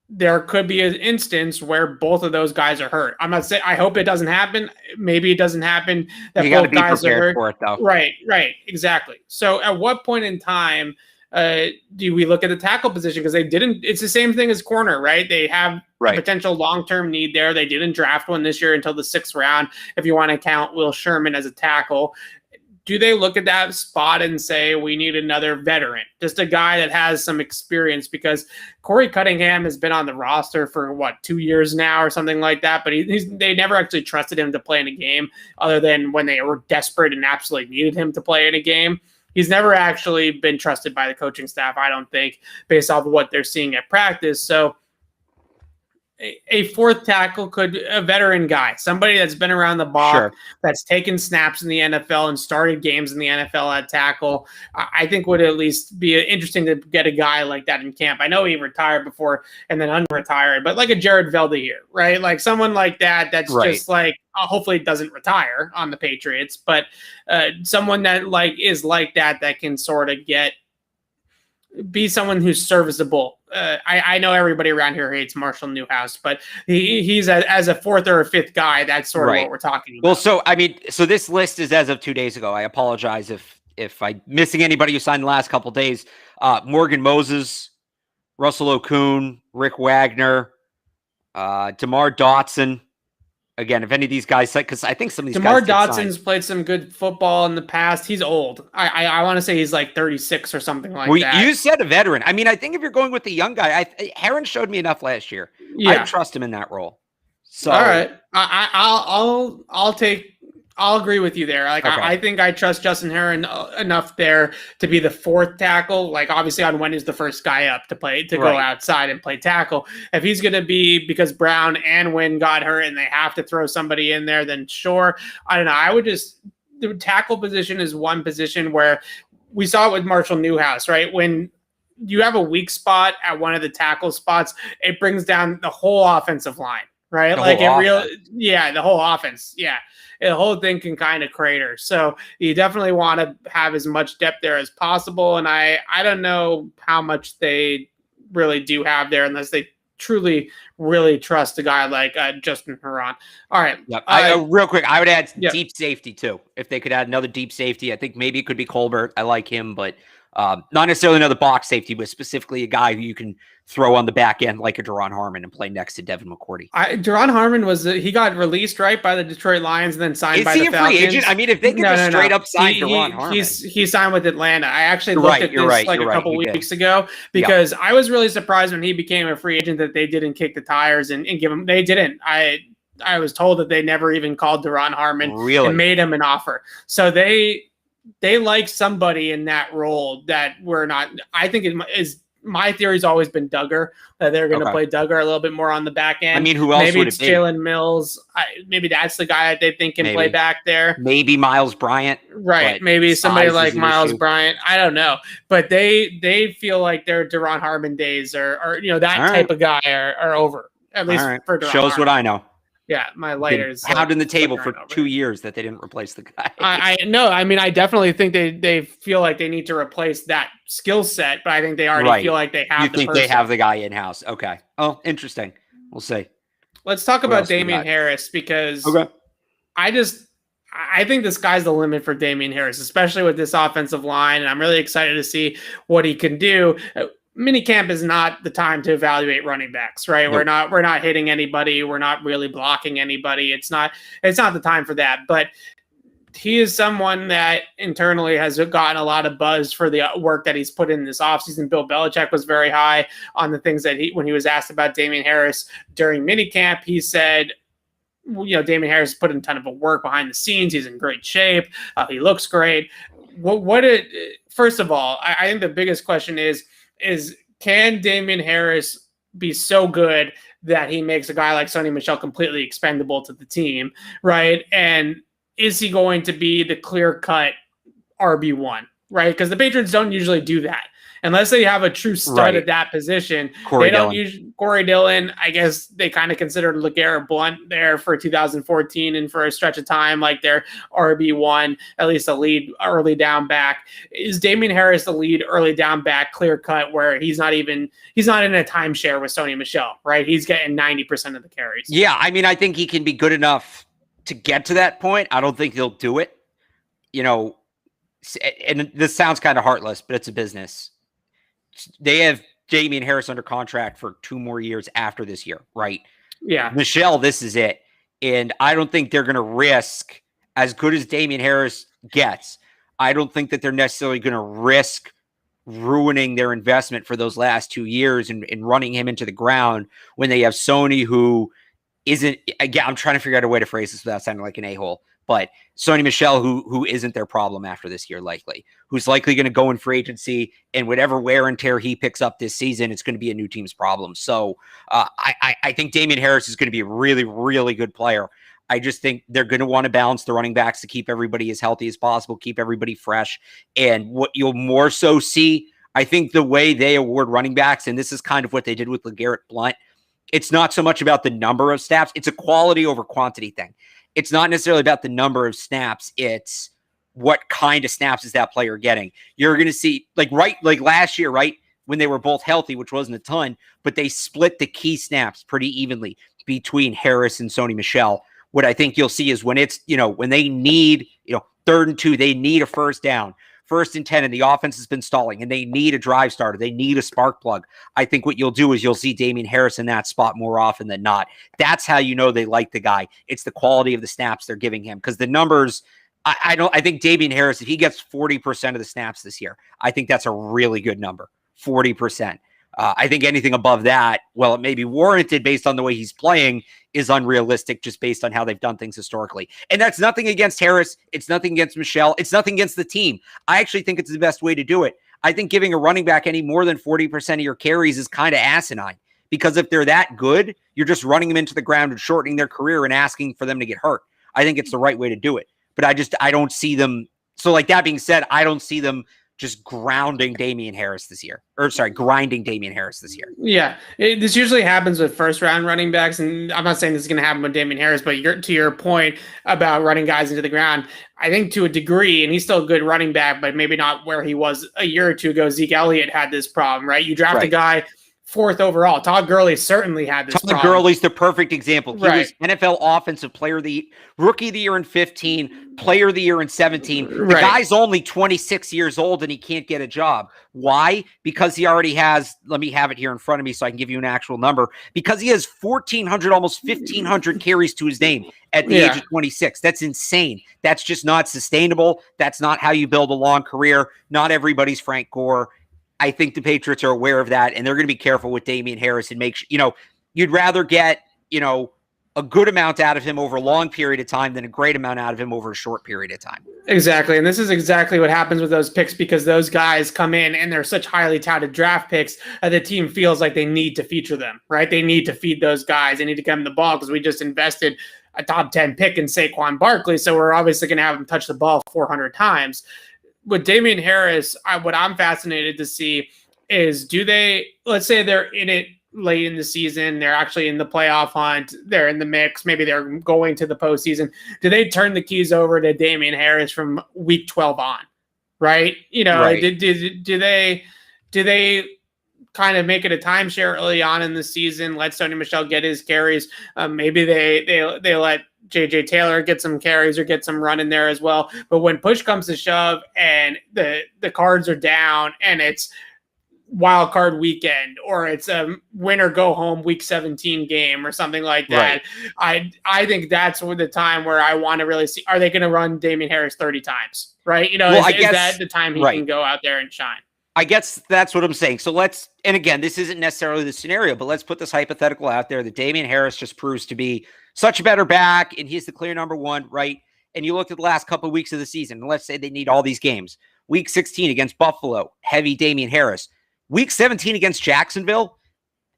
there could be an instance where both of those guys are hurt. I'm not saying, I hope it doesn't happen. Maybe it doesn't happen that both guys are hurt. For it, though. Right, exactly. So at what point in time do we look at the tackle position? Because it's the same thing as corner, right? They have a potential long-term need there. They didn't draft one this year until the 6th round, if you want to count Will Sherman as a tackle. Do they look at that spot and say, we need another veteran, just a guy that has some experience? Because Corey Cunningham has been on the roster for 2 years now or something like that, but they never actually trusted him to play in a game other than when they were desperate and absolutely needed him to play in a game. He's never actually been trusted by the coaching staff, I don't think, based off of what they're seeing at practice. So a 4th tackle a veteran guy, somebody that's been around the block, that's taken snaps in the NFL and started games in the NFL at tackle, I think would at least be interesting to get a guy like that in camp. I know he retired before and then unretired, but like a Jared Veldheer, right? Like someone like that's just like, hopefully doesn't retire on the Patriots, but someone that is like that can sort of be someone who's serviceable. I know everybody around here hates Marshall Newhouse, but he's as a 4th or a 5th guy. That's sort of what we're talking about. Well, so this list is as of 2 days ago. I apologize if I'm missing anybody who signed the last couple of days. Morgan Moses, Russell Okung, Rick Wagner, DeMar Dotson. Again, if any of these guys, because I think some of these DeMar guys Dotson's played some good football in the past. He's old. I want to say he's like 36 or something like that. You said a veteran. I mean, I think if you're going with the young guy, Heron showed me enough last year. Yeah. I trust him in that role. So all right, I'll agree with you there. Like, okay. I think I trust Justin Heron enough there to be the fourth tackle. Like, obviously on when is the first guy up to go outside and play tackle. If he's going to be, because Brown and Wynn got hurt and they have to throw somebody in there, then sure. I don't know. The tackle position is one position where we saw it with Marshall Newhouse, right? When you have a weak spot at one of the tackle spots, it brings down the whole offensive line, right? The whole offense. Yeah. The whole thing can kind of crater. So you definitely want to have as much depth there as possible. And I don't know how much they really do have there unless they truly, really trust a guy like Justin Heron. All right. Yep. Real quick, I would add deep safety too. If they could add another deep safety, I think maybe it could be Colbert. I like him, but not necessarily another box safety, but specifically a guy who you can throw on the back end like a Duron Harmon and play next to Devin McCourty. Duron Harmon he got released right by the Detroit Lions and then signed by the Falcons. Is he a free agent? I mean, if they could just straight up sign Duron Harmon. He signed with Atlanta. I actually looked at this a couple weeks ago because I was really surprised when he became a free agent that they didn't kick the tires and give him. They didn't. I was told that they never even called Duron Harmon and made him an offer. So they like somebody in that role that we're not. I think it is. My theory's always been Duggar, that they're going to play Duggar a little bit more on the back end. I mean, who else maybe would it's it be? Jalen Mills. Maybe that's the guy that they think can play back there. Maybe Miles Bryant. Right. Maybe somebody like Miles Bryant. I don't know. But they feel like their Duron Harmon days are that type of guy are over. At least for Duron Shows Harmon. what I know. Yeah, my lighters pounding the table for 2 years that they didn't replace the guy. I know. I mean, I definitely think they feel like they need to replace that skill set, but I think they already feel like they have. You think they have the guy in house? Okay. Oh, interesting. We'll see. Let's talk about Damian Harris because I think the sky's the limit for Damian Harris, especially with this offensive line, and I'm really excited to see what he can do. Minicamp is not the time to evaluate running backs, right? Nope. We're not hitting anybody. We're not really blocking anybody. It's not the time for that. But he is someone that internally has gotten a lot of buzz for the work that he's put in this offseason. Bill Belichick was very high on the things that when he was asked about Damian Harris during minicamp, he said, Damian Harris put in a ton of work behind the scenes. He's in great shape. He looks great. First of all, I think the biggest question is can Damian Harris be so good that he makes a guy like Sony Michel completely expendable to the team, right? And is he going to be the clear-cut RB1, right? Because the Patriots don't usually do that. Unless they have a true stud at that position. Corey Dillon, I guess they kind of considered LeGarrette Blount there for 2014 and for a stretch of time, like their RB1, at least a lead early down back. Is Damian Harris the lead early down back, clear cut, where he's not in a timeshare with Sony Michel, right? He's getting 90% of the carries. Yeah, I mean, I think he can be good enough to get to that point. I don't think he'll do it. And this sounds kind of heartless, but it's a business. They have Damian Harris under contract for 2 more years after this year, right? Yeah. Michelle, this is it. And I don't think they're going to risk, as good as Damian Harris gets, I don't think that they're necessarily going to risk ruining their investment for those last 2 years and running him into the ground when they have Sony, who isn't, again, I'm trying to figure out a way to phrase this without sounding like an a-hole, but Sony Michel, who isn't their problem after this year, who's likely going to go in free agency, and whatever wear and tear he picks up this season, it's going to be a new team's problem. So I think Damian Harris is going to be a really, really good player. I just think they're going to want to balance the running backs to keep everybody as healthy as possible, keep everybody fresh. And what you'll more so see, I think the way they award running backs, and this is kind of what they did with LeGarrette Blount, it's not so much about the number of snaps. It's a quality over quantity thing. It's not necessarily about the number of snaps. It's what kind of snaps is that player getting. You're going to see, like last year, right, when they were both healthy, which wasn't a ton, but they split the key snaps pretty evenly between Harris and Sony Michel. What I think you'll see is when it's, when they need, 3rd and 2, they need a first down. first and 10, and the offense has been stalling, and they need a drive starter. They need a spark plug. I think what you'll do is you'll see Damien Harris in that spot more often than not. That's how you know they like the guy. It's the quality of the snaps they're giving him, because the numbers, I think Damien Harris, if he gets 40% of the snaps this year, I think that's a really good number. 40%. I think anything above that, well, it may be warranted based on the way he's playing, is unrealistic just based on how they've done things historically. And that's nothing against Harris. It's nothing against Michelle. It's nothing against the team. I actually think it's the best way to do it. I think giving a running back any more than 40% of your carries is kind of asinine, because if they're that good, you're just running them into the ground and shortening their career and asking for them to get hurt. I think it's the right way to do it. But I don't see them. So like that being said, I don't see them just grinding Damien Harris this year. Yeah, this usually happens with first-round running backs, and I'm not saying this is going to happen with Damien Harris, but to your point about running guys into the ground, I think to a degree, and he's still a good running back, but maybe not where he was a year or two ago. Zeke Elliott had this problem, right? You draft a guy 4th overall. Todd Gurley certainly had this problem. Todd Gurley's the perfect example. He was NFL Offensive Player of the Rookie of the Year in 15, Player of the Year in 17. The guy's only 26 years old and he can't get a job. Why? Because he already has, let me have it here in front of me so I can give you an actual number, because he has 1,400, almost 1,500 carries to his name at the age of 26. That's insane. That's just not sustainable. That's not how you build a long career. Not everybody's Frank Gore. I think the Patriots are aware of that, and they're going to be careful with Damien Harris and make sure, you'd rather get, a good amount out of him over a long period of time than a great amount out of him over a short period of time. Exactly. And this is exactly what happens with those picks, because those guys come in and they're such highly touted draft picks that the team feels like they need to feature them, right? They need to feed those guys. They need to give them the ball because we just invested a top 10 pick in Saquon Barkley. So we're obviously going to have him touch the ball 400 times. With Damien Harris, what I'm fascinated to see is, let's say they're in it late in the season, they're actually in the playoff hunt, they're in the mix, maybe they're going to the postseason. Do they turn the keys over to Damien Harris from week 12 on? Right? Do they kind of make it a timeshare early on in the season, let Sony Michel get his carries? Maybe they let JJ Taylor get some carries or get some run in there as well. But when push comes to shove and the cards are down and it's wild card weekend, or it's a win or go home week 17 game or something like that, I think that's the time where I want to really see, are they going to run Damien Harris 30 times? Right? Is that the time he can go out there and shine? I guess that's what I'm saying. So and again, this isn't necessarily the scenario, but let's put this hypothetical out there that Damien Harris just proves to be such a better back, and he's the clear number one, right? And you looked at the last couple of weeks of the season, and let's say they need all these games. Week 16 against Buffalo, heavy Damien Harris. Week 17 against Jacksonville,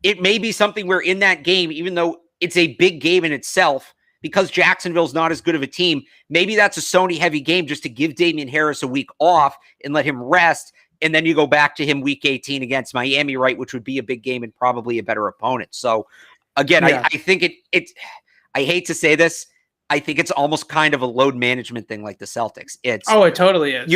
it may be something where in that game, even though it's a big game in itself, because Jacksonville's not as good of a team, maybe that's a Sony heavy game just to give Damien Harris a week off and let him rest. And then you go back to him week 18 against Miami, right, which would be a big game and probably a better opponent. So again, I think I hate to say this, I think it's almost kind of a load management thing like the Celtics. It totally is.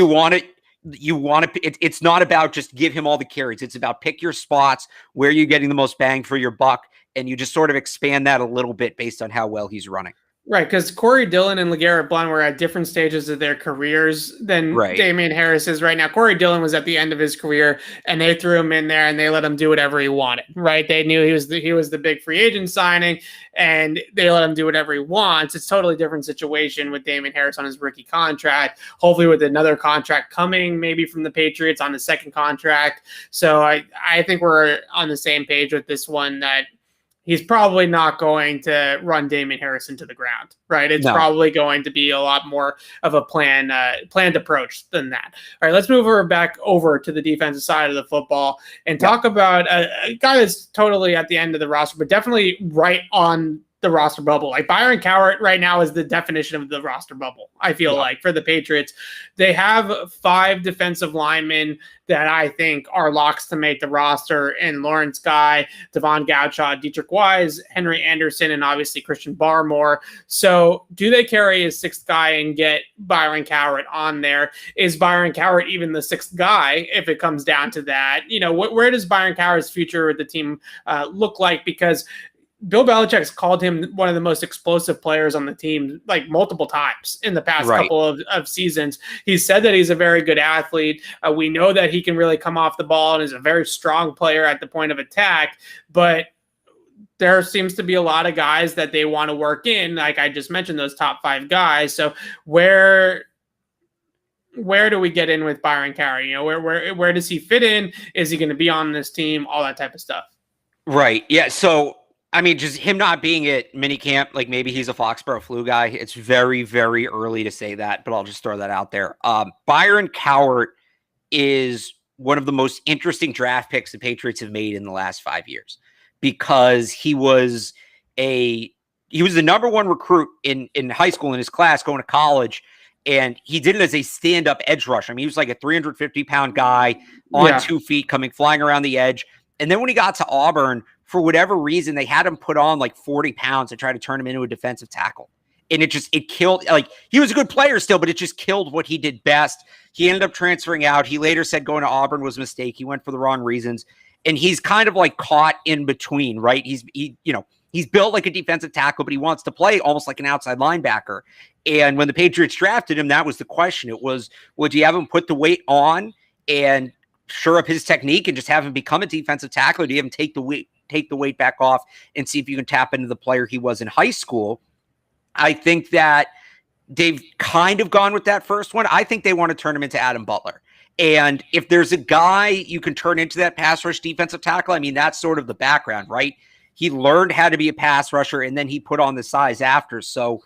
It's not about just give him all the carries. It's about pick your spots where you're getting the most bang for your buck, and you just sort of expand that a little bit based on how well he's running. Right, because Corey Dillon and LeGarrette Blount were at different stages of their careers than Damien Harris is right now. Corey Dillon was at the end of his career, and they threw him in there, and they let him do whatever he wanted, right? They knew he was the big free agent signing, and they let him do whatever he wants. It's a totally different situation with Damien Harris on his rookie contract, hopefully with another contract coming maybe from the Patriots on the second contract. So I think we're on the same page with this one, that he's probably not going to run Damien Harris into the ground, right? It's probably going to be a lot more of a planned approach than that. All right, let's move back over to the defensive side of the football and talk about a guy that's totally at the end of the roster, but definitely right on the roster bubble. Like Byron Cowart right now is the definition of the roster bubble, I feel like, for the Patriots. They have 5 defensive linemen that I think are locks to make the roster, in Lawrence Guy, Devon Gauchaw, Dietrich Wise, Henry Anderson, and obviously Christian Barmore. So do they carry a 6th guy and get Byron Cowart on there? Is Byron Cowart even the 6th guy if it comes down to that? Where does Byron Cowart's future with the team look like? Because Bill Belichick's called him one of the most explosive players on the team, like multiple times in the past couple of seasons. He said that he's a very good athlete. We know that he can really come off the ball and is a very strong player at the point of attack, but there seems to be a lot of guys that they want to work in. Like I just mentioned, those top 5 guys. So where do we get in with Byron Cowart? You know, where does he fit in? Is he going to be on this team? All that type of stuff. Right. Yeah. So, I mean, just him not being at minicamp, like maybe he's a Foxborough flu guy. It's very, very early to say that, but I'll just throw that out there. Byron Cowart is one of the most interesting draft picks the Patriots have made in the last 5 years, because he was the number 1 recruit in high school in his class going to college. And he did it as a stand-up edge rusher. I mean, he was like a 350-pound guy on 2 feet coming flying around the edge. And then when he got to Auburn, for whatever reason, they had him put on like 40 pounds to try to turn him into a defensive tackle. And it killed, like, he was a good player still, but it just killed what he did best. He ended up transferring out. He later said going to Auburn was a mistake. He went for the wrong reasons. And he's kind of like caught in between, right? He's built like a defensive tackle, but he wants to play almost like an outside linebacker. And when the Patriots drafted him, that was the question. It was, would you have him put the weight on and shore up his technique and just have him become a defensive tackle? Or do you have him take the weight back off and see if you can tap into the player he was in high school? I think that they've kind of gone with that first one. I think they want to turn him into Adam Butler. And if there's a guy you can turn into that pass rush defensive tackle, I mean, that's sort of the background, right? He learned how to be a pass rusher, and then he put on the size after. So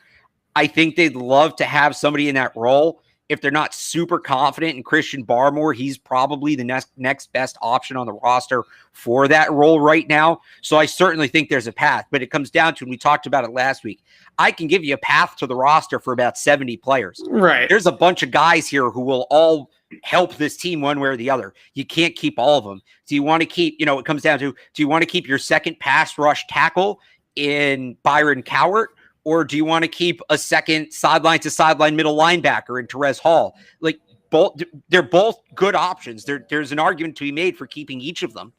I think they'd love to have somebody in that role. If they're not super confident in Christian Barmore, he's probably the next best option on the roster for that role right now. So I certainly think there's a path, but it comes down to, and we talked about it last week, I can give you a path to the roster for about 70 players. Right. There's a bunch of guys here who will all help this team one way or the other. You can't keep all of them. Do you want to keep, it comes down to, do you want to keep your second pass rush tackle in Byron Cowart? Or do you want to keep a second sideline to sideline middle linebacker in Terez Hall? Like, they're both good options. There's an argument to be made for keeping each of them.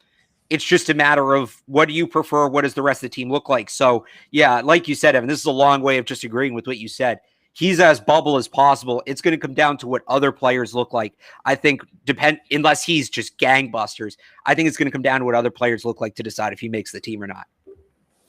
It's just a matter of, what do you prefer? What does the rest of the team look like? So, yeah, like you said, Evan, this is a long way of just agreeing with what you said. He's as bubble as possible. It's going to come down to what other players look like. I think unless he's just gangbusters, I think it's going to come down to what other players look like to decide if he makes the team or not.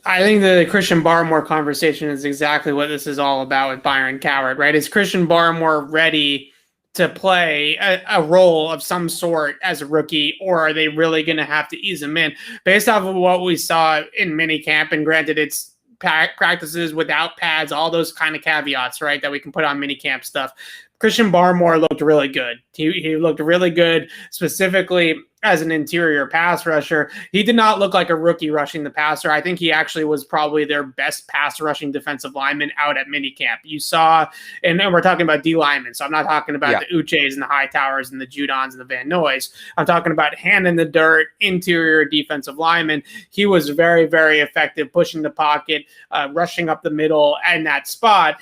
I think the Christian Barmore conversation is exactly what this is all about with Byron Cowart, right? Is Christian Barmore ready to play a role of some sort as a rookie, or are they really going to have to ease him in? Based off of what we saw in minicamp, and granted it's practices without pads, all those kind of caveats, right, that we can put on minicamp stuff. Christian Barmore looked really good. He looked really good, specifically as an interior pass rusher. He did not look like a rookie rushing the passer. I think he actually was probably their best pass rushing defensive lineman out at minicamp. You saw, and we're talking about D linemen, so I'm not talking about the Uches and the Hightowers and the Judons and the Van Noys. I'm talking about hand in the dirt, interior defensive lineman. He was very, very effective pushing the pocket, rushing up the middle and that spot.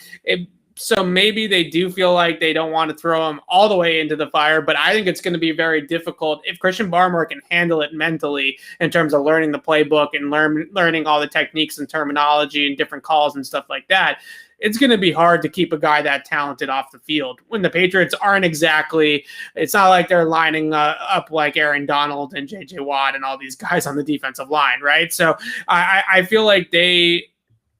So maybe they do feel like they don't want to throw him all the way into the fire, but I think it's going to be very difficult if Christian Barmore can handle it mentally in terms of learning the playbook and learning all the techniques and terminology and different calls and stuff like that. It's going to be hard to keep a guy that talented off the field when the Patriots aren't exactly, it's not like they're lining up like Aaron Donald and J.J. Watt and all these guys on the defensive line, right? So I feel like they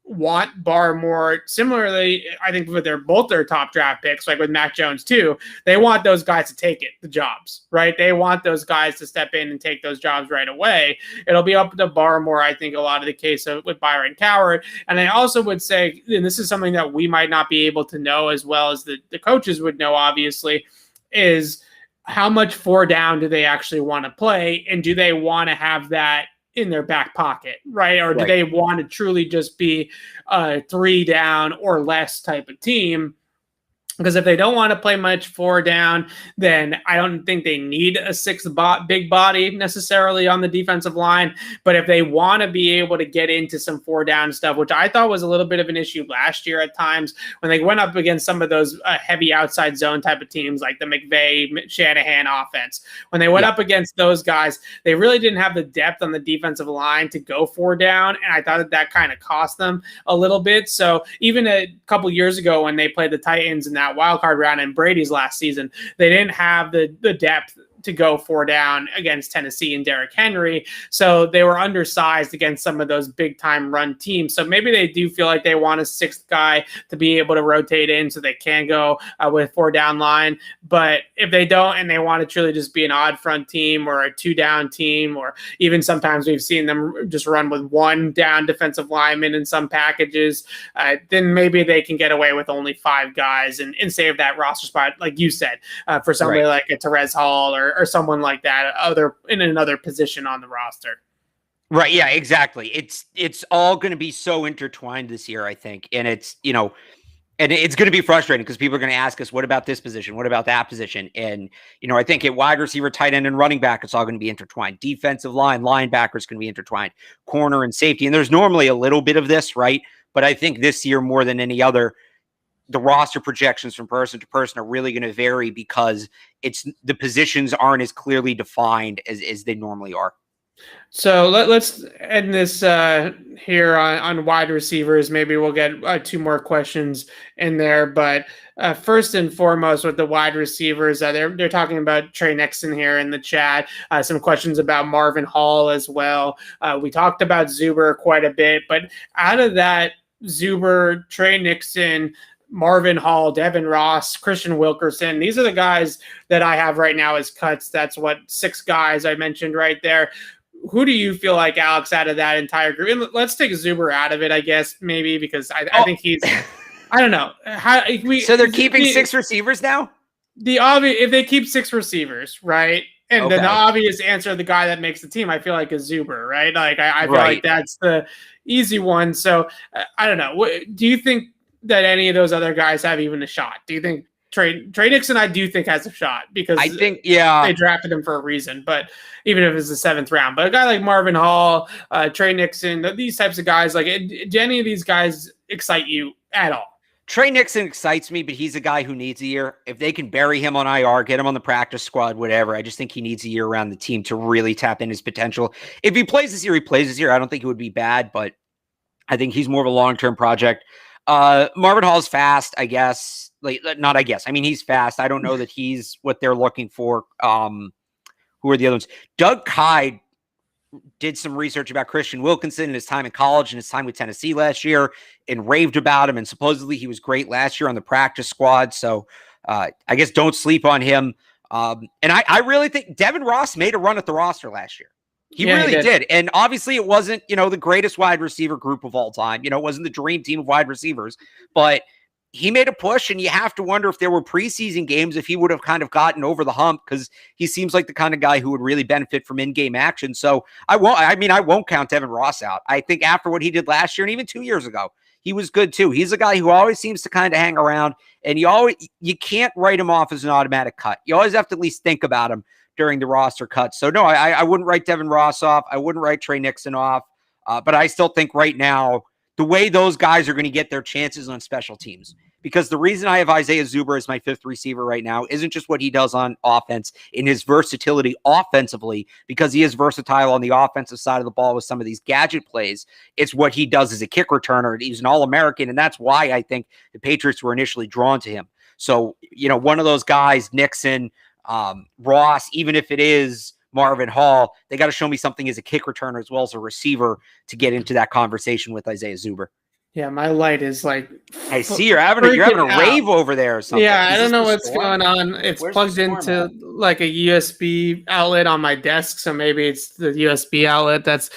want Barmore. Similarly, I think with both their top draft picks, like with Mac Jones too, they want those guys to take the jobs, right? They want those guys to step in and take those jobs right away. It'll be up to Barmore, I think, a lot of the case with Byron Cowart. And I also would say, and this is something that we might not be able to know as well as the coaches would know, obviously, is how much 4 down do they actually want to play? And do they want to have that in their back pocket, right? Or do they want to truly just be a 3 down or less type of team? Because if they don't want to play much 4 down, then I don't think they need a big body necessarily on the defensive line. But if they want to be able to get into some 4 down stuff, which I thought was a little bit of an issue last year at times when they went up against some of those heavy outside zone type of teams like the McVay, Shanahan offense, when they went up against those guys, they really didn't have the depth on the defensive line to go 4 down. And I thought that kind of cost them a little bit. So even a couple years ago when they played the Titans in that wild card round in Brady's last season, they didn't have the depth to go 4 down against Tennessee and Derrick Henry. So they were undersized against some of those big time run teams. So maybe they do feel like they want a 6th guy to be able to rotate in so they can go with 4 down line. But if they don't, and they want to truly just be an odd front team or a 2 down team, or even sometimes we've seen them just run with 1 down defensive lineman in some packages, then maybe they can get away with only 5 guys and save that roster spot, like you said, for somebody like a Terez Hall or someone like that in another position on the roster. Right. Yeah, exactly. It's all going to be so intertwined this year, I think. And it's, and it's going to be frustrating because people are going to ask us, what about this position? What about that position? And, I think at wide receiver, tight end, and running back, it's all going to be intertwined. Defensive line, linebacker is going to be intertwined. Corner and safety. And there's normally a little bit of this, right? But I think this year more than any other, the roster projections from person to person are really going to vary because the positions aren't as clearly defined as they normally are. So let's end this here on wide receivers. Maybe we'll get 2 more questions in there. But first and foremost, with the wide receivers, they're talking about Trey Nixon here in the chat. Some questions about Marvin Hall as well. We talked about Zuber quite a bit, but out of that, Zuber, Trey Nixon, Marvin Hall, Devin Ross, Christian Wilkerson. These are the guys that I have right now as cuts. That's 6 guys I mentioned right there. Who do you feel like, Alex, out of that entire group? And let's take Zuber out of it, I guess, maybe, because I think he's – I don't know. So they're keeping 6 receivers now? If they keep 6 receivers, right? And then the obvious answer, the guy that makes the team, I feel like is Zuber, right? Like I feel like that's the easy one. So I don't know. Do you think that any of those other guys have even a shot? Do you think Trey Nixon, I do think, has a shot because I think, they drafted him for a reason, but even if it's the 7th round, but a guy like Marvin Hall, Trey Nixon, these types of guys, like, do any of these guys excite you at all? Trey Nixon excites me, but he's a guy who needs a year. If they can bury him on IR, get him on the practice squad, whatever, I just think he needs a year around the team to really tap in his potential. If he plays this year, he plays this year. I don't think it would be bad, but I think he's more of a long-term project. Marvin Hall's fast, I guess. Not I guess. I mean, he's fast. I don't know that he's what they're looking for. Who are the other ones? Doug Kyde did some research about Christian Wilkinson and his time in college and his time with Tennessee last year and raved about him. And supposedly he was great last year on the practice squad. So I guess don't sleep on him. And I really think Devin Ross made a run at the roster last year. He really did. And obviously it wasn't, the greatest wide receiver group of all time. It wasn't the dream team of wide receivers, but he made a push, and you have to wonder if there were preseason games, if he would have kind of gotten over the hump, because he seems like the kind of guy who would really benefit from in-game action. So I won't count Devin Ross out. I think after what he did last year and even 2 years ago, he was good too. He's a guy who always seems to kind of hang around, and you can't write him off as an automatic cut. You always have to at least think about him during the roster cuts. So no, I wouldn't write Devin Ross off. I wouldn't write Trey Nixon off. But I still think right now, the way those guys are going to get their chances on special teams, because the reason I have Isaiah Zuber as my 5th receiver right now isn't just what he does on offense in his versatility offensively, because he is versatile on the offensive side of the ball with some of these gadget plays. It's what he does as a kick returner. He's an All-American, and that's why I think the Patriots were initially drawn to him. So, one of those guys, Nixon, Ross, even if it is Marvin Hall, they got to show me something as a kick returner as well as a receiver to get into that conversation with Isaiah Zuber. Yeah, my light is like. I see you're having a rave over there or something. Yeah, I don't know what's going on. It's plugged into like a USB outlet on my desk, so maybe it's the USB outlet. That's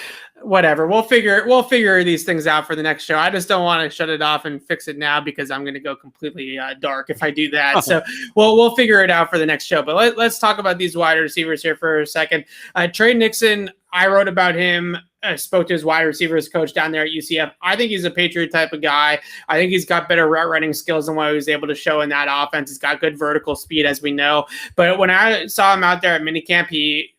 whatever. We'll figure these things out for the next show. I just don't want to shut it off and fix it now because I'm going to go completely dark if I do that. So we'll figure it out for the next show. But let's talk about these wide receivers here for a second. Trey Nixon, I wrote about him. I spoke to his wide receivers coach down there at UCF. I think he's a Patriot type of guy. I think he's got better route running skills than what he was able to show in that offense. He's got good vertical speed, as we know. But when I saw him out there at minicamp, he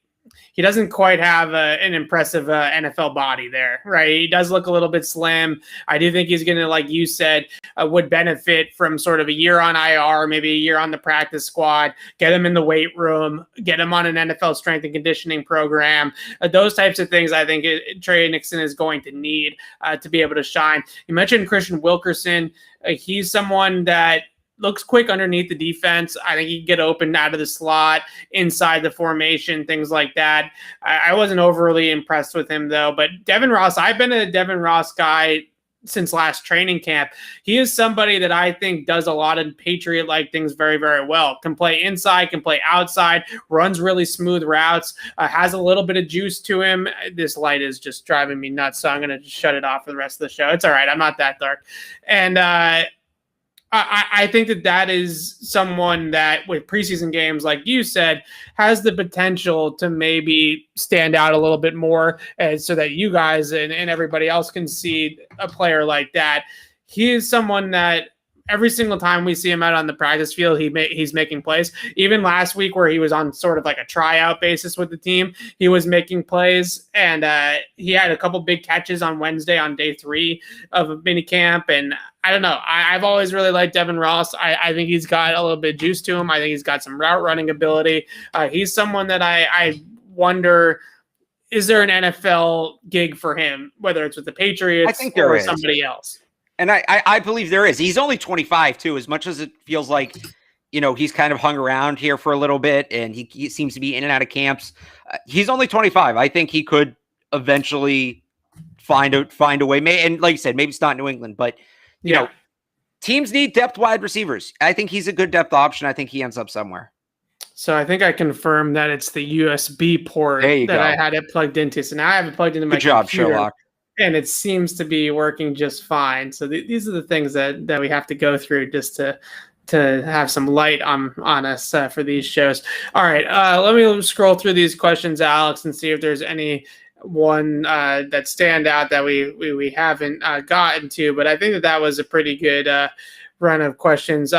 doesn't quite have an impressive NFL body there, right? He does look a little bit slim. I do think he's going to, like you said, would benefit from sort of a year on IR, maybe a year on the practice squad, get him in the weight room, get him on an NFL strength and conditioning program. Those types of things I think Trey Nixon is going to need to be able to shine. You mentioned Christian Wilkerson. He's someone that looks quick underneath the defense. I think he can get open out of the slot, inside the formation, things like that. I wasn't overly impressed with him, though. But Devin Ross, I've been a Devin Ross guy since last training camp. He is somebody that I think does a lot of Patriot-like things very, very well. Can play inside, can play outside, runs really smooth routes, has a little bit of juice to him. This light is just driving me nuts, so I'm going to just shut it off for the rest of the show. It's all right. I'm not that dark. And I think that is someone that with preseason games, like you said, has the potential to maybe stand out a little bit more so that you guys and everybody else can see a player like that. He is someone that every single time we see him out on the practice field, he's making plays. Even last week where he was on sort of like a tryout basis with the team, he was making plays. And he had a couple big catches on Wednesday on day 3 of minicamp. And I don't know. I've always really liked Devin Ross. I think he's got a little bit of juice to him. I think he's got some route running ability. He's someone that I wonder, is there an NFL gig for him, whether it's with the Patriots or somebody else? And I believe there is. He's only 25 too, as much as it feels like, he's kind of hung around here for a little bit and he seems to be in and out of camps. He's only 25. I think he could eventually find a way. And like you said, maybe it's not New England, but you know, teams need depth wide receivers. I think he's a good depth option. I think he ends up somewhere. So I think I confirmed that it's the USB port that I had it plugged into. So now I have it plugged into my computer. Good job, Sherlock. And it seems to be working just fine. So these are the things that we have to go through just to have some light on us for these shows. All right, let me scroll through these questions, Alex, and see if there's any one that stand out that we haven't gotten to. But I think that was a pretty good run of questions.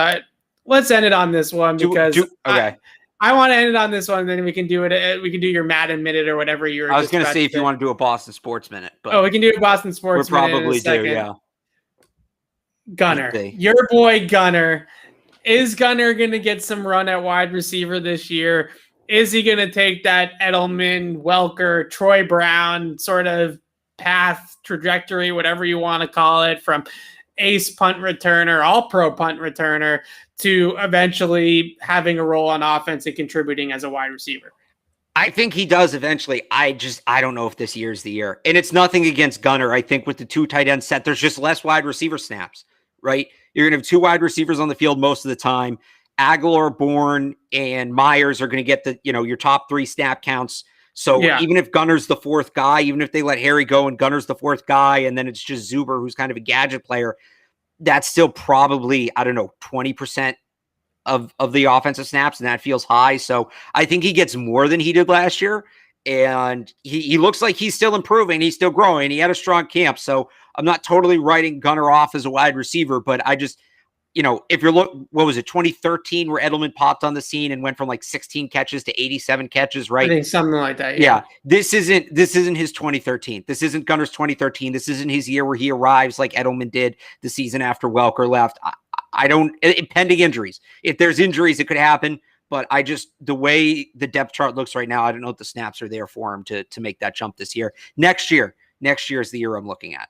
Let's end it on this one because okay. I want to end it on this one, and then we can do it. We can do your Madden minute or whatever you're. I was going to see if you want to do a Boston Sports minute. But we can do a Boston Sports minute. We probably do, yeah. Gunner, your boy Gunner. Is Gunner going to get some run at wide receiver this year? Is he going to take that Edelman, Welker, Troy Brown sort of path, trajectory, whatever you want to call it, from ace punt returner, all-pro punt returner, to eventually having a role on offense and contributing as a wide receiver? I think he does eventually. I don't know if this year's the year. And it's nothing against Gunner. I think with the 2 tight end set, there's just less wide receiver snaps, right? You're going to have 2 wide receivers on the field most of the time. Aguilar, Bourne, and Myers are going to get your top 3 snap counts. So even if Gunner's the 4th guy, even if they let Harry go and Gunner's the 4th guy, and then it's just Zuber, who's kind of a gadget player, that's still probably, 20% of the offensive snaps, and that feels high. So I think he gets more than he did last year, and he looks like he's still improving. He's still growing. He had a strong camp. So I'm not totally writing Gunner off as a wide receiver, but I just, if you're what was it, 2013, where Edelman popped on the scene and went from like 16 catches to 87 catches, right? I think something like that. Yeah. This isn't his 2013. This isn't Gunner's 2013. This isn't his year where he arrives like Edelman did the season after Welker left. I don't, pending injuries. If there's injuries, it could happen. But the way the depth chart looks right now, I don't know if the snaps are there for him to make that jump this year. Next year is the year I'm looking at.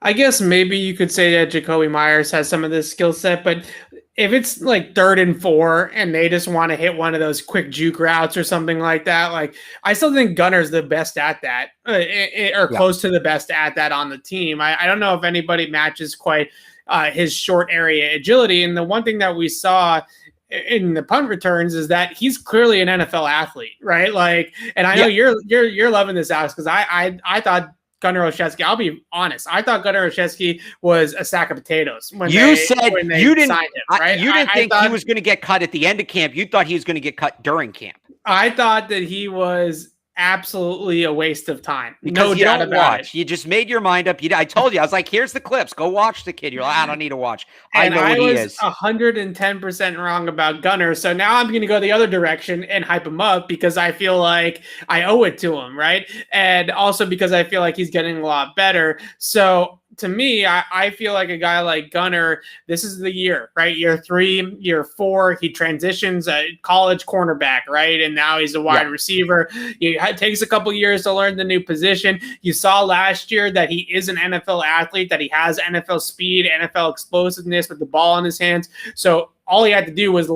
I guess maybe you could say that Jacoby Myers has some of this skill set, but if it's like 3rd and 4 and they just want to hit one of those quick juke routes or something like that, like I still think Gunner's the best at that, or close to the best at that on the team. I don't know if anybody matches quite his short area agility. And the one thing that we saw in the punt returns is that he's clearly an NFL athlete, right? Like, and I know you're loving this, Alex, because I thought Gunnar Olszewski, I'll be honest, I thought Gunnar Olszewski was a sack of potatoes when you said you didn't signed him, right? You didn't think he was going to get cut at the end of camp. You thought he was going to get cut during camp. I thought that he was absolutely a waste of time. Because No you doubt don't about watch. it. You just made your mind up. I told you. I was like, here's the clips. Go watch the kid. You're like, I don't need to watch. I And know I what he was is. 110% wrong about Gunner. So now I'm going to go the other direction and hype him up because I feel like I owe it to him, right? And also because I feel like he's getting a lot better. So to me, I feel like a guy like Gunner, this is the year, right? Year 3, year 4, he transitions a college cornerback, right? And now he's a wide receiver. It takes a couple years to learn the new position. You saw last year that he is an NFL athlete, that he has NFL speed, NFL explosiveness with the ball in his hands. So all he had to do was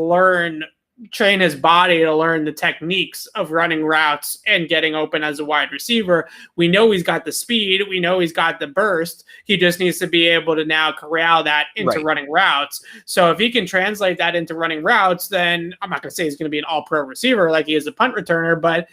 train his body to learn the techniques of running routes and getting open as a wide receiver. We know he's got the speed. We know he's got the burst. He just needs to be able to now corral that into running routes. So if he can translate that into running routes, then I'm not going to say he's going to be an all-pro receiver like he is a punt returner, but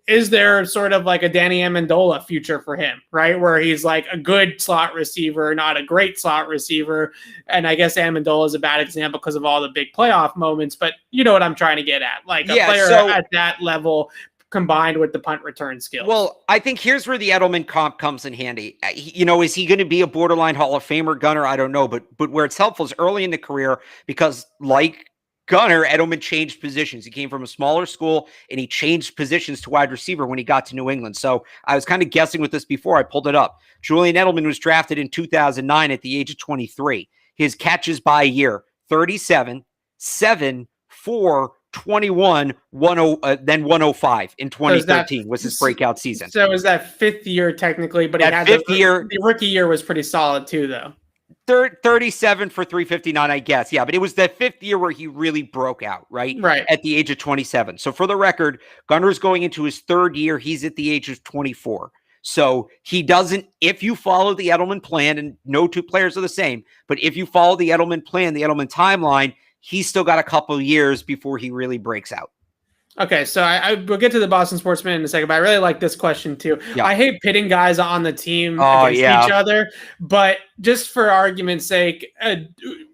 is there sort of like a Danny Amendola future for him, right? Where he's like a good slot receiver, not a great slot receiver. And I guess Amendola is a bad example because of all the big playoff moments, but you know what I'm trying to get at. Like a player at that level combined with the punt return skills. Well, I think here's where the Edelman comp comes in handy. Is he going to be a borderline Hall of Famer Gunner? I don't know, but where it's helpful is early in the career because like Gunner, Edelman changed positions. He came from a smaller school and he changed positions to wide receiver when he got to New England. So I was kind of guessing with this before I pulled it up. Julian Edelman was drafted in 2009 at the age of 23. His catches by year, 37, 7, 4, 21, 10, then 105 in 2013 was his breakout season. So it was that fifth year technically, but the rookie year was pretty solid too, though. 37 for 359, I guess. Yeah, but it was that fifth year where he really broke out, right? Right. At the age of 27. So for the record, Gunner's going into his third year. He's at the age of 24. So he doesn't, if you follow the Edelman plan, and no two players are the same, but if you follow the Edelman plan, the Edelman timeline, he's still got a couple of years before he really breaks out. Okay, so I will get to the Boston Sportsman in a second, but I really like this question too. Yeah. I hate pitting guys on the team against each other, but just for argument's sake,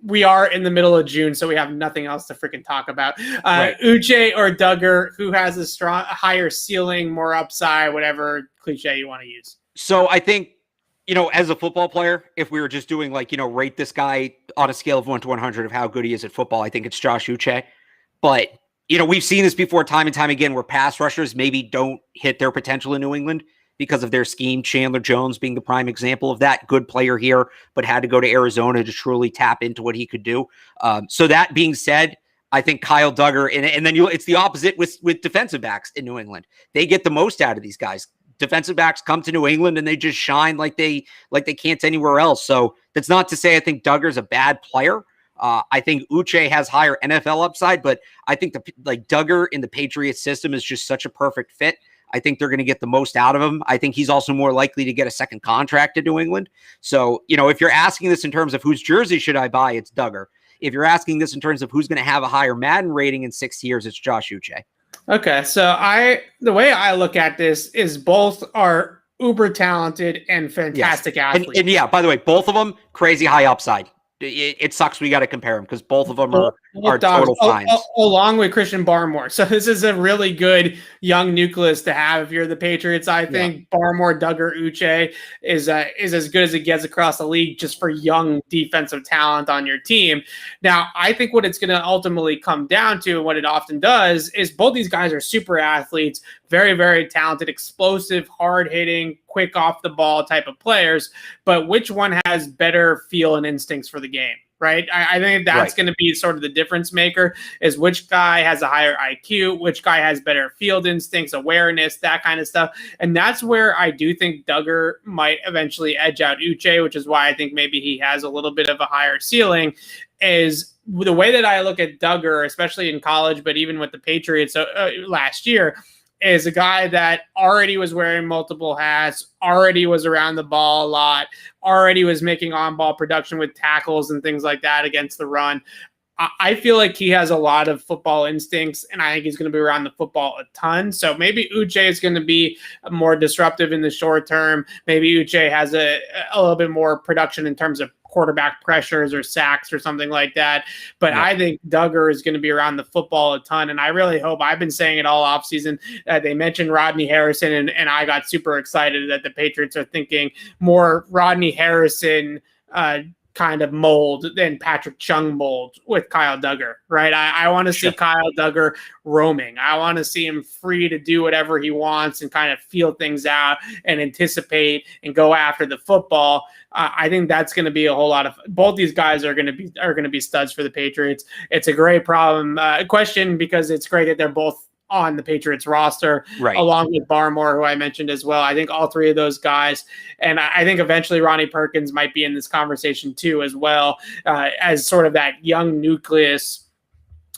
we are in the middle of June, so we have nothing else to freaking talk about. Uche or Duggar, who has a higher ceiling, more upside, whatever cliche you want to use? So I think, as a football player, if we were just doing rate this guy on a scale of 1 to 100 of how good he is at football, I think it's Josh Uche. But we've seen this before time and time again where pass rushers maybe don't hit their potential in New England because of their scheme. Chandler Jones being the prime example of that. Good player here, but had to go to Arizona to truly tap into what he could do. So that being said, I think Kyle Duggar, and then it's the opposite with defensive backs in New England. They get the most out of these guys. Defensive backs come to New England and they just shine like they can't anywhere else. So that's not to say I think Duggar's a bad player. I think Uche has higher NFL upside, but I think Duggar in the Patriots system is just such a perfect fit. I think they're going to get the most out of him. I think he's also more likely to get a second contract in New England. So, if you're asking this in terms of whose jersey should I buy, it's Duggar. If you're asking this in terms of who's going to have a higher Madden rating in 6 years, it's Josh Uche. Okay, so the way I look at this is both are uber talented and fantastic athletes. And yeah, by the way, both of them crazy high upside. It sucks we got to compare them because both of them are total finds. Along with Christian Barmore. So this is a really good young nucleus to have if you're the Patriots. I think Barmore, Duggar, Uche is as good as it gets across the league just for young defensive talent on your team. Now, I think what it's going to ultimately come down to, and what it often does, is both these guys are super athletes, very, very talented, explosive, hard-hitting, quick off-the-ball type of players, but which one has better feel and instincts for the game, right? I think that's going to be sort of the difference maker, is which guy has a higher IQ, which guy has better field instincts, awareness, that kind of stuff. And that's where I do think Duggar might eventually edge out Uche, which is why I think maybe he has a little bit of a higher ceiling, is the way that I look at Duggar, especially in college, but even with the Patriots last year, is a guy that already was wearing multiple hats, already was around the ball a lot, already was making on-ball production with tackles and things like that against the run. I feel like he has a lot of football instincts, and I think he's going to be around the football a ton. So maybe Uche is going to be more disruptive in the short term. Maybe Uche has a little bit more production in terms of quarterback pressures or sacks or something like that. But Yeah. I think Duggar is going to be around the football a ton. And I really hope, I've been saying it all offseason, they mentioned Rodney Harrison, and I got super excited that the Patriots are thinking more Rodney Harrison kind of mold than Patrick Chung mold with Kyle Duggar, right? I want to see Kyle Duggar roaming. I want to see him free to do whatever he wants and kind of feel things out and anticipate and go after the football. I think that's going to be a whole lot of, both these guys are going to be studs for the Patriots. It's a great question, because it's great that they're both on the Patriots roster, right, along with Barmore, who I mentioned as well. I think all three of those guys, and I think eventually Ronnie Perkins might be in this conversation too, as well, as sort of that young nucleus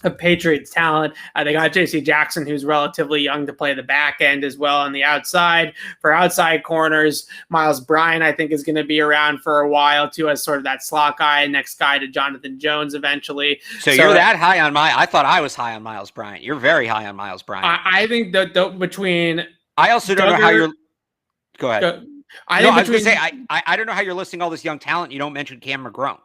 of Patriots talent. They got J.C. Jackson, who's relatively young, to play the back end as well on the outside. For outside corners, Miles Bryant, I think, is going to be around for a while too, as sort of that slot guy, next guy to Jonathan Jones eventually. So you're that high on I thought I was high on Miles Bryant. You're very high on Miles Bryant. I think that between, I also don't know how you're. Go ahead. I was going to say, I don't know how you're listing all this young talent. You don't mention Cam McGrone.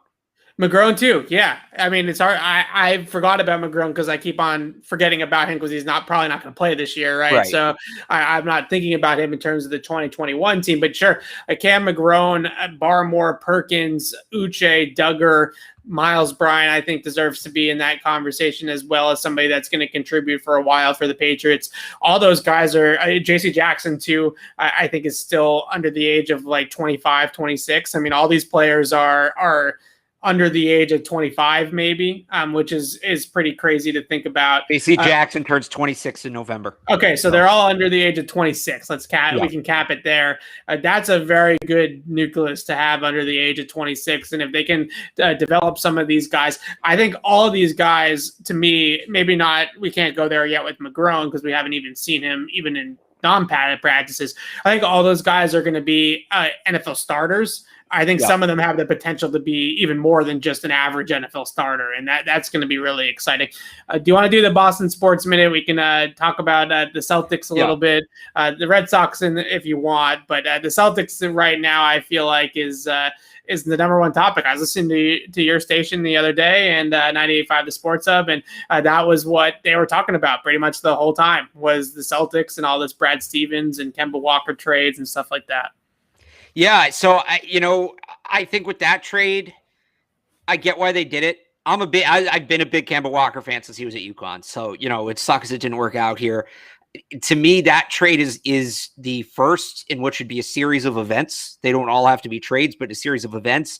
McGrone too, yeah. I mean, it's hard. I forgot about McGrone because I keep on forgetting about him because he's probably not going to play this year, right? So I'm not thinking about him in terms of the 2021 team. But sure, Cam McGrone, Barmore, Perkins, Uche, Duggar, Miles Bryant, I think deserves to be in that conversation, as well as somebody that's going to contribute for a while for the Patriots. All those guys are, J.C. Jackson too, I think is still under the age of like 25, 26. I mean, all these players are under the age of 25, maybe, which is pretty crazy to think about. J.C. Jackson turns 26 in November. Okay, so they're all under the age of 26. We can cap it there. That's a very good nucleus to have under the age of 26. And if they can develop some of these guys, I think all of these guys, to me, maybe not, we can't go there yet with McGrone because we haven't even seen him even in non-padded practices. I think all those guys are going to be NFL starters. I think some of them have the potential to be even more than just an average NFL starter, and that's going to be really exciting. Do you want to do the Boston Sports Minute? We can talk about the Celtics a little bit, the Red Sox, if you want, but the Celtics right now, I feel like is the number one topic. I was listening to your station the other day, and 98.5 The Sports Hub, and that was what they were talking about pretty much the whole time, was the Celtics and all this Brad Stevens and Kemba Walker trades and stuff like that. Yeah, so I think with that trade, I get why they did it. I've been a big Kemba Walker fan since he was at UConn, so it sucks it didn't work out here. To me, that trade is the first in what should be a series of events. They don't all have to be trades, but a series of events.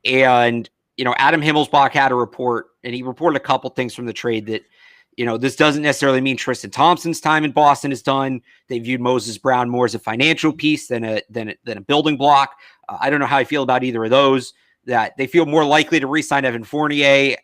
And Adam Himmelsbach had a report, and he reported a couple things from the trade that. This doesn't necessarily mean Tristan Thompson's time in Boston is done. They viewed Moses Brown more as a financial piece than a building block. I don't know how I feel about either of those. That they feel more likely to re-sign Evan Fournier.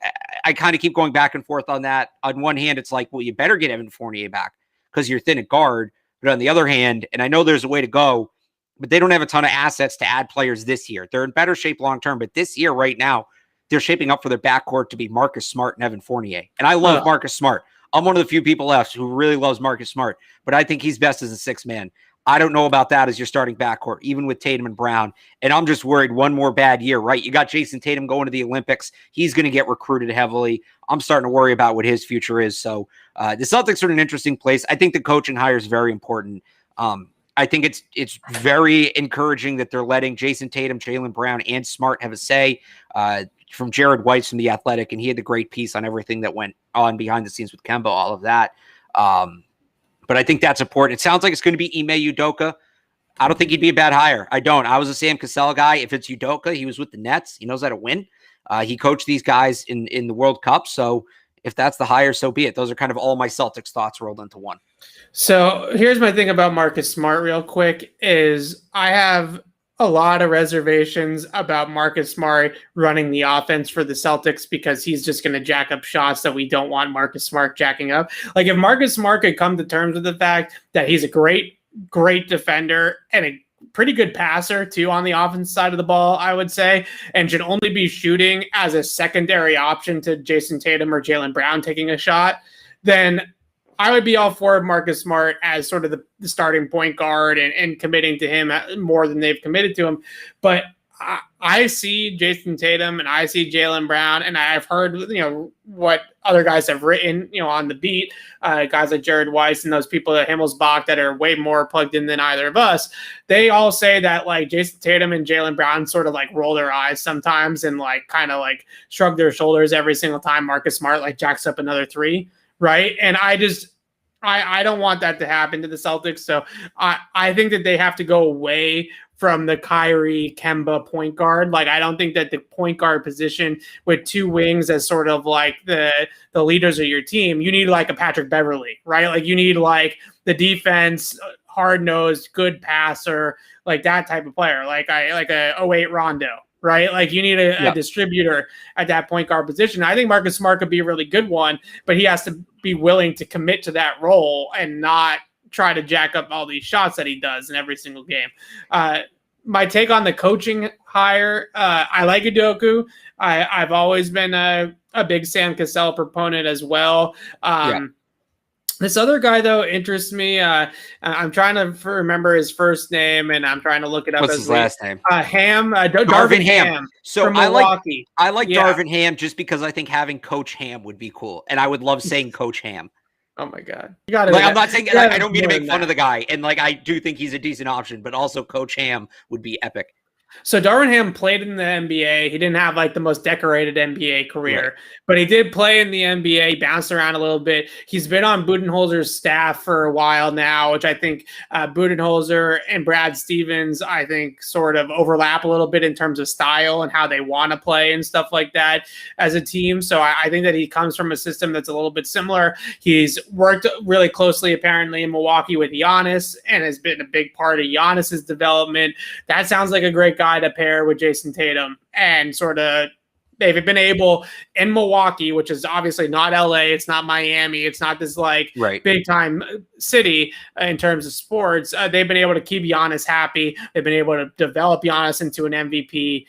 I kind of keep going back and forth on that. On one hand, it's like, well, you better get Evan Fournier back because you're thin at guard. But on the other hand, and I know there's a way to go, but they don't have a ton of assets to add players this year. They're in better shape long term, but this year right now, they're shaping up for their backcourt to be Marcus Smart and Evan Fournier. And I love Marcus Smart. I'm one of the few people left who really loves Marcus Smart, but I think he's best as a sixth man. I don't know about that as your starting backcourt, even with Tatum and Brown. And I'm just worried one more bad year, right? You got Jason Tatum going to the Olympics. He's going to get recruited heavily. I'm starting to worry about what his future is. So the Celtics are in an interesting place. I think the coaching hire is very important. I think it's very encouraging that they're letting Jason Tatum, Jaylen Brown, and Smart have a say. From Jared Weiss from The Athletic, and he had the great piece on everything that went on behind the scenes with Kemba, all of that. But I think that's important. It sounds like it's going to be Ime Udoka. I don't think he'd be a bad hire. I don't. I was a Sam Cassell guy. If it's Udoka, he was with the Nets. He knows how to win. He coached these guys in the World Cup. So if that's the hire, so be it. Those are kind of all my Celtics thoughts rolled into one. So here's my thing about Marcus Smart real quick is I have a lot of reservations about Marcus Smart running the offense for the Celtics because he's just going to jack up shots that we don't want Marcus Smart jacking up. Like if Marcus Smart could come to terms with the fact that he's a great defender and a pretty good passer too on the offense side of the ball, I would say, and should only be shooting as a secondary option to Jason Tatum or Jaylen Brown taking a shot, then I would be all for Marcus Smart as sort of the starting point guard and committing to him more than they've committed to him. But I see Jason Tatum and I see Jaylen Brown, and I've heard what other guys have written on the beat, guys like Jared Weiss and those people at Himmelsbach that are way more plugged in than either of us. They all say that like Jason Tatum and Jaylen Brown sort of like roll their eyes sometimes and like kind of like shrug their shoulders every single time Marcus Smart like jacks up another three, right? And I don't want that to happen to the Celtics, so I think that they have to go away from the Kyrie Kemba point guard. Like, I don't think that the point guard position with two wings as sort of like the leaders of your team, you need like a Patrick Beverley, right? Like you need like the defense, hard-nosed, good passer, like that type of player, like a 08 Rondo, right? Like you need a distributor at that point guard position. I think Marcus Smart could be a really good one, but he has to be willing to commit to that role and not try to jack up all these shots that he does in every single game. My take on the coaching hire, I like Udoka. I've always been a big Sam Cassell proponent as well. This other guy, though, interests me. I'm trying to remember his first name, and I'm trying to look it up. What's his last name? Ham. Darvin Ham. So from Milwaukee. I like Darvin Ham just because I think having Coach Ham would be cool, and I would love saying Coach Ham. Oh my God! You got it. Like, I'm not saying I don't mean to make fun of the guy, and like I do think he's a decent option, but also Coach Ham would be epic. So Darvin Ham played in the NBA. He didn't have like the most decorated NBA career, but he did play in the NBA. He bounced around a little bit. He's been on Budenholzer's staff for a while now, which I think Budenholzer and Brad Stevens, I think, sort of overlap a little bit in terms of style and how they want to play and stuff like that as a team. So I think that he comes from a system that's a little bit similar. He's worked really closely, apparently, in Milwaukee with Giannis and has been a big part of Giannis's development. That sounds like a great guy to pair with Jason Tatum, and sort of they've been able in Milwaukee, which is obviously not LA, it's not Miami, it's not this like big time city in terms of sports. They've been able to keep Giannis happy. They've been able to develop Giannis into an MVP.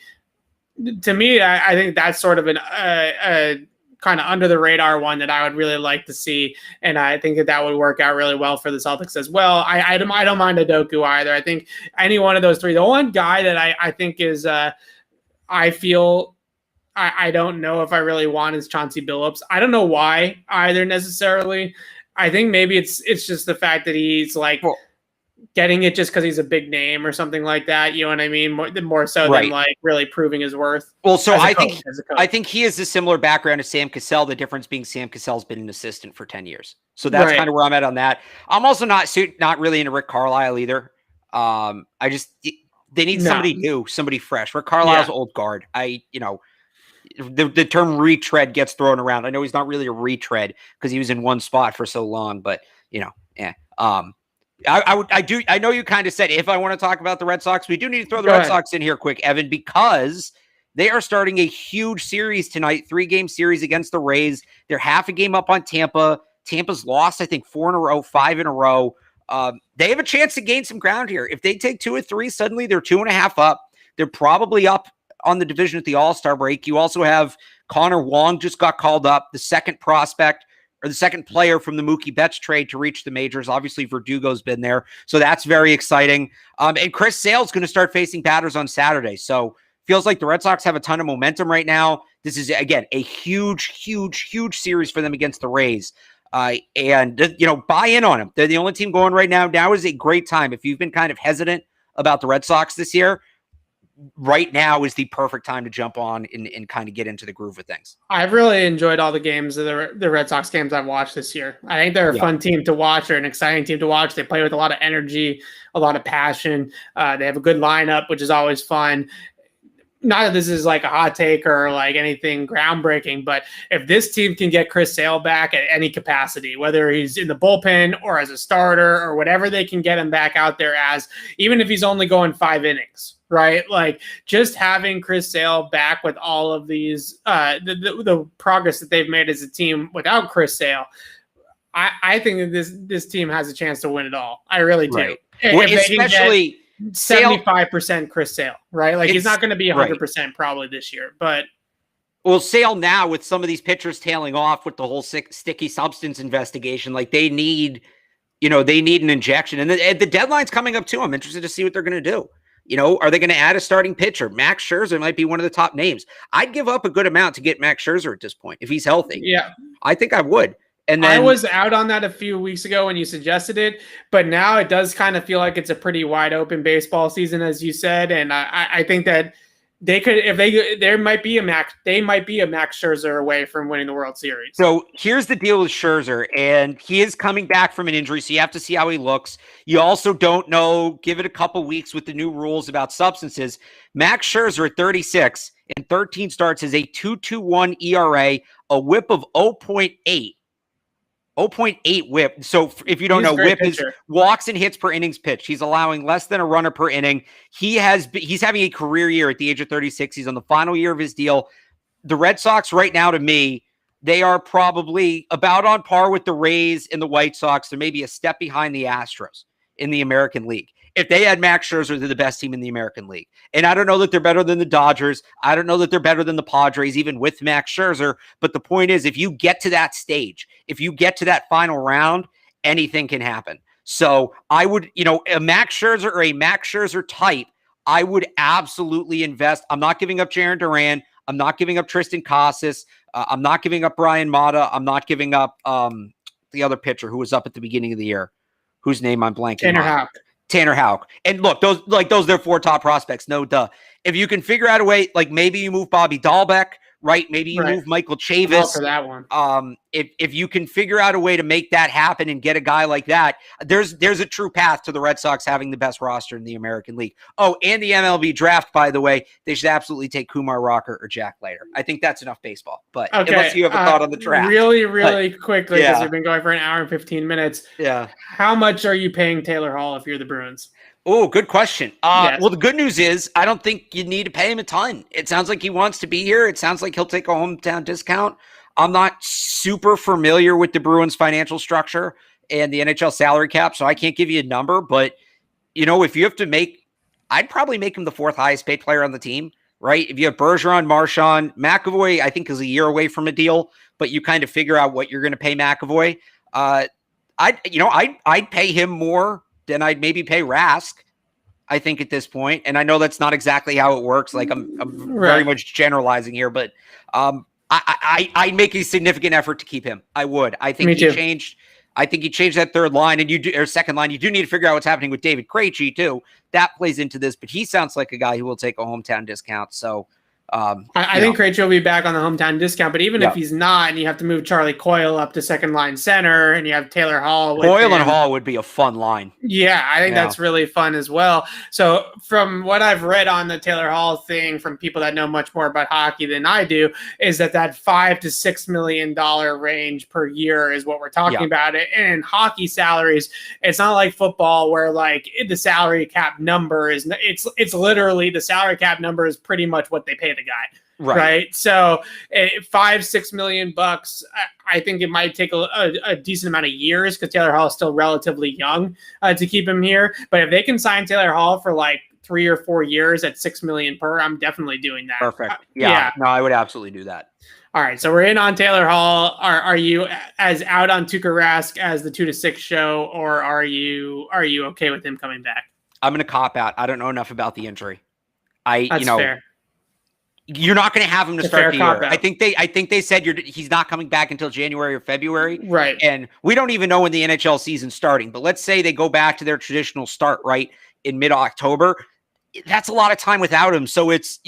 To me, I think that's sort of a kind of under the radar one that I would really like to see. And I think that would work out really well for the Celtics as well. I don't mind Udoka either. I think any one of those three, the one guy that I think is, I feel, I don't know if I really want is Chauncey Billups. I don't know why either necessarily. I think maybe it's just the fact that he's like, getting it just because he's a big name or something like that. You know what I mean? More so than like really proving his worth. Well, so I think he has a similar background to Sam Cassell. The difference being Sam Cassell's been an assistant for 10 years. So that's kind of where I'm at on that. I'm also not really into Rick Carlisle either. They need somebody new, somebody fresh. Rick Carlisle's old guard. The term retread gets thrown around. I know he's not really a retread because he was in one spot for so long, but I know you kind of said if I want to talk about the Red Sox, we do need to throw the Red Sox in here quick, Evan, because they are starting a huge series tonight, 3-game series against the Rays. They're half a game up on Tampa. Tampa's lost, I think, 4 in a row, 5 in a row. They have a chance to gain some ground here. If they take 2 or 3, suddenly they're 2.5 up. They're probably up on the division at the All-Star break. You also have Connor Wong just got called up, the second prospect or the second player from the Mookie Betts trade to reach the majors. Obviously, Verdugo's been there, so that's very exciting. And Chris Sale's going to start facing batters on Saturday. So feels like the Red Sox have a ton of momentum right now. This is, again, a huge, huge, huge series for them against the Rays. Buy in on them. They're the only team going right now. Now is a great time. If you've been kind of hesitant about the Red Sox this year, right now is the perfect time to jump on and kind of get into the groove of things. I've really enjoyed all the games of the Red Sox games I've watched this year. I think they're a fun team to watch. They're an exciting team to watch. They play with a lot of energy, a lot of passion. They have a good lineup, which is always fun. Not that this is like a hot take or like anything groundbreaking, but if this team can get Chris Sale back at any capacity, whether he's in the bullpen or as a starter or whatever they can get him back out there as, even if he's only going 5 innings, right? Like just having Chris Sale back with all of these, the progress that they've made as a team without Chris Sale, I think that this team has a chance to win it all. I really do. Right. Well, especially 75% Chris Sale, right? Like he's not going to be 100% probably this year, but Sale now with some of these pitchers tailing off with the whole sticky substance investigation, like they need an injection, and the deadline's coming up too. I'm interested to see what they're going to do. Are they going to add a starting pitcher? Max Scherzer might be one of the top names. I'd give up a good amount to get Max Scherzer at this point if he's healthy. Yeah. I think I would. And then I was out on that a few weeks ago when you suggested it, but now it does kind of feel like it's a pretty wide open baseball season, as you said. And I think that they could, if they might be a Max Scherzer away from winning the World Series. So here's the deal with Scherzer, and he is coming back from an injury, so you have to see how he looks. You also don't know, give it a couple weeks with the new rules about substances. Max Scherzer at 36 and 13 starts has a 2.21 ERA, a whip of 0.8. 0.8 whip. So if you don't know, whip is walks and hits per innings pitched. He's allowing less than a runner per inning. He's having a career year at the age of 36. He's on the final year of his deal. The Red Sox right now, to me, they are probably about on par with the Rays and the White Sox. They're maybe a step behind the Astros in the American League. If they had Max Scherzer, they're the best team in the American League. And I don't know that they're better than the Dodgers. I don't know that they're better than the Padres, even with Max Scherzer. But the point is, if you get to that stage, if you get to that final round, anything can happen. So I would, a Max Scherzer or a Max Scherzer type, I would absolutely invest. I'm not giving up Jarren Duran. I'm not giving up Tristan Casas. I'm not giving up Brian Mata. I'm not giving up the other pitcher who was up at the beginning of the year, whose name I'm blanking on. Tanner Houck. And look, those are their 4 top prospects. No duh. If you can figure out a way, like maybe you move Bobby Dahlbeck, right? Maybe you move Michael Chavis. For that one. If you can figure out a way to make that happen and get a guy like that, there's a true path to the Red Sox having the best roster in the American League. Oh, and the MLB draft, by the way, they should absolutely take Kumar Rocker or Jack Leiter. I think that's enough baseball. But unless you have a thought on the draft. Really quickly, because we've been going for an hour and 15 minutes. Yeah. How much are you paying Taylor Hall if you're the Bruins? Oh, good question. Well, the good news is I don't think you need to pay him a ton. It sounds like he wants to be here. It sounds like he'll take a hometown discount. I'm not super familiar with the Bruins financial structure and the NHL salary cap, so I can't give you a number. But, if you have to I'd probably make him the 4th highest paid player on the team, right? If you have Bergeron, Marchand, McAvoy, I think is a year away from a deal, but you kind of figure out what you're going to pay McAvoy. I'd pay him more than I'd maybe pay Rask, I think, at this point. And I know that's not exactly how it works. Like I'm very much generalizing here, but I'd make a significant effort to keep him. I would. I think he changed that third line or second line. You do need to figure out what's happening with David Krejci too. That plays into this, but he sounds like a guy who will take a hometown discount. So I think Krejci will be back on the hometown discount, but even if he's not, and you have to move Charlie Coyle up to second line center, and you have Taylor Hall. Coyle and Hall would be a fun line. Yeah, I think that's really fun as well. So from what I've read on the Taylor Hall thing from people that know much more about hockey than I do, is that $5 to $6 million range per year is what we're talking about. And in hockey salaries, it's not like football where like the salary cap number is it's literally the salary cap number is pretty much what they pay the guy. Right. So $5-6 million bucks. I think it might take a decent amount of years because Taylor Hall is still relatively young to keep him here. But if they can sign Taylor Hall for like 3 or 4 years at $6 million per, I'm definitely doing that. Perfect. No, I would absolutely do that. All right, so we're in on Taylor Hall. Are you as out on Tuukka Rask as the 2 to 6 show, or are you okay with him coming back? I'm going to cop out. I don't know enough about the injury. That's fair. You're not going to have him to start the year. I think they said he's not coming back until January or February. Right. And we don't even know when the NHL season's starting. But let's say they go back to their traditional start, right, in mid-October. That's a lot of time without him. So it's,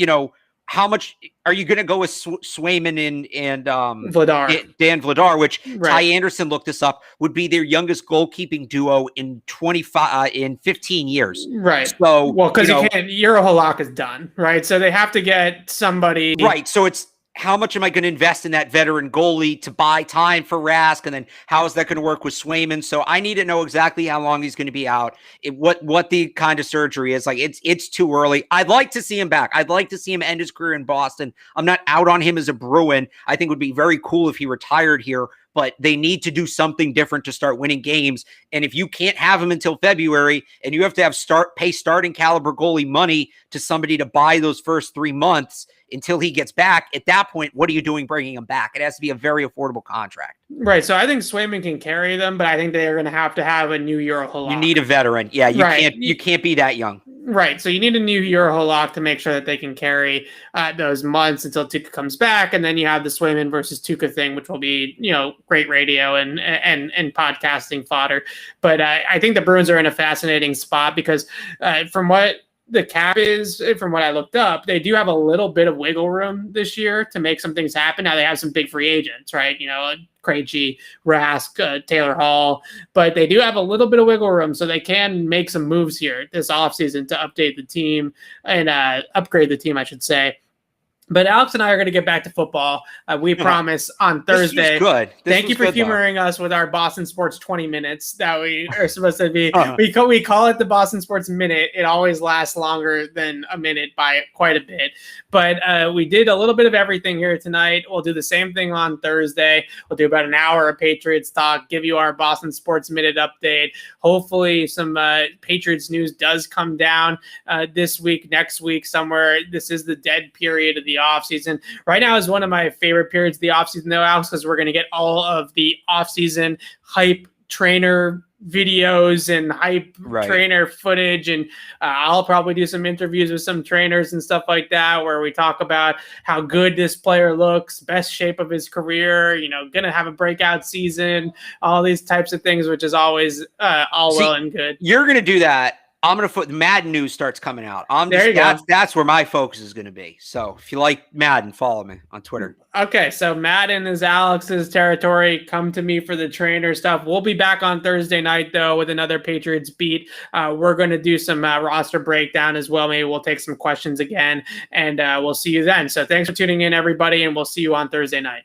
how much are you going to go with Swayman and Vladar. Dan Vladar, which Ty Anderson looked this up, would be their youngest goalkeeping duo in 15 years. Right. So, because Euro Halak is done, right? So they have to get somebody. Right. So it's how much am I going to invest in that veteran goalie to buy time for Rask? And then how is that going to work with Swayman? So I need to know exactly how long he's going to be out, what the kind of surgery is. Like it's too early. I'd like to see him back. I'd like to see him end his career in Boston. I'm not out on him as a Bruin. I think it would be very cool if he retired here, but they need to do something different to start winning games. And if you can't have him until February and you have to pay starting caliber goalie money to somebody to buy those first 3 months until he gets back, at that point, what are you doing bringing him back? It has to be a very affordable contract. Right. So I think Swayman can carry them, but I think they are going to have a new Euro Halak. You need a veteran. Yeah, you can't be that young. Right. So you need a new Euro lock to make sure that they can carry those months until Tuca comes back. And then you have the Swayman versus Tuca thing, which will be, great radio and podcasting fodder. But I think the Bruins are in a fascinating spot because from what the cap is, from what I looked up, they do have a little bit of wiggle room this year to make some things happen. Now they have some big free agents, right? Krejci, Rask, Taylor Hall, but they do have a little bit of wiggle room, so they can make some moves here this offseason to update the team and upgrade the team, I should say. But Alex and I are going to get back to football. We promise on Thursday. Good. Thank you for humoring us with our Boston Sports 20 minutes that we are supposed to be. We call it the Boston Sports Minute. It always lasts longer than a minute by quite a bit. But we did a little bit of everything here tonight. We'll do the same thing on Thursday. We'll do about an hour of Patriots talk, give you our Boston Sports Minute update. Hopefully some Patriots news does come down this week, next week, somewhere. This is the dead period of the offseason. Right now is one of my favorite periods of the offseason, though, Alex, because we're going to get all of the offseason hype trainer videos and hype trainer footage. And I'll probably do some interviews with some trainers and stuff like that, where we talk about how good this player looks, best shape of his career, going to have a breakout season, all these types of things, which is always well and good. You're going to do that. I'm going to Madden news starts coming out. That's where my focus is going to be. So if you like Madden, follow me on Twitter. Okay. So Madden is Alex's territory. Come to me for the trainer stuff. We'll be back on Thursday night though, with another Patriots beat. We're going to do some roster breakdown as well. Maybe we'll take some questions again and we'll see you then. So thanks for tuning in, everybody. And we'll see you on Thursday night.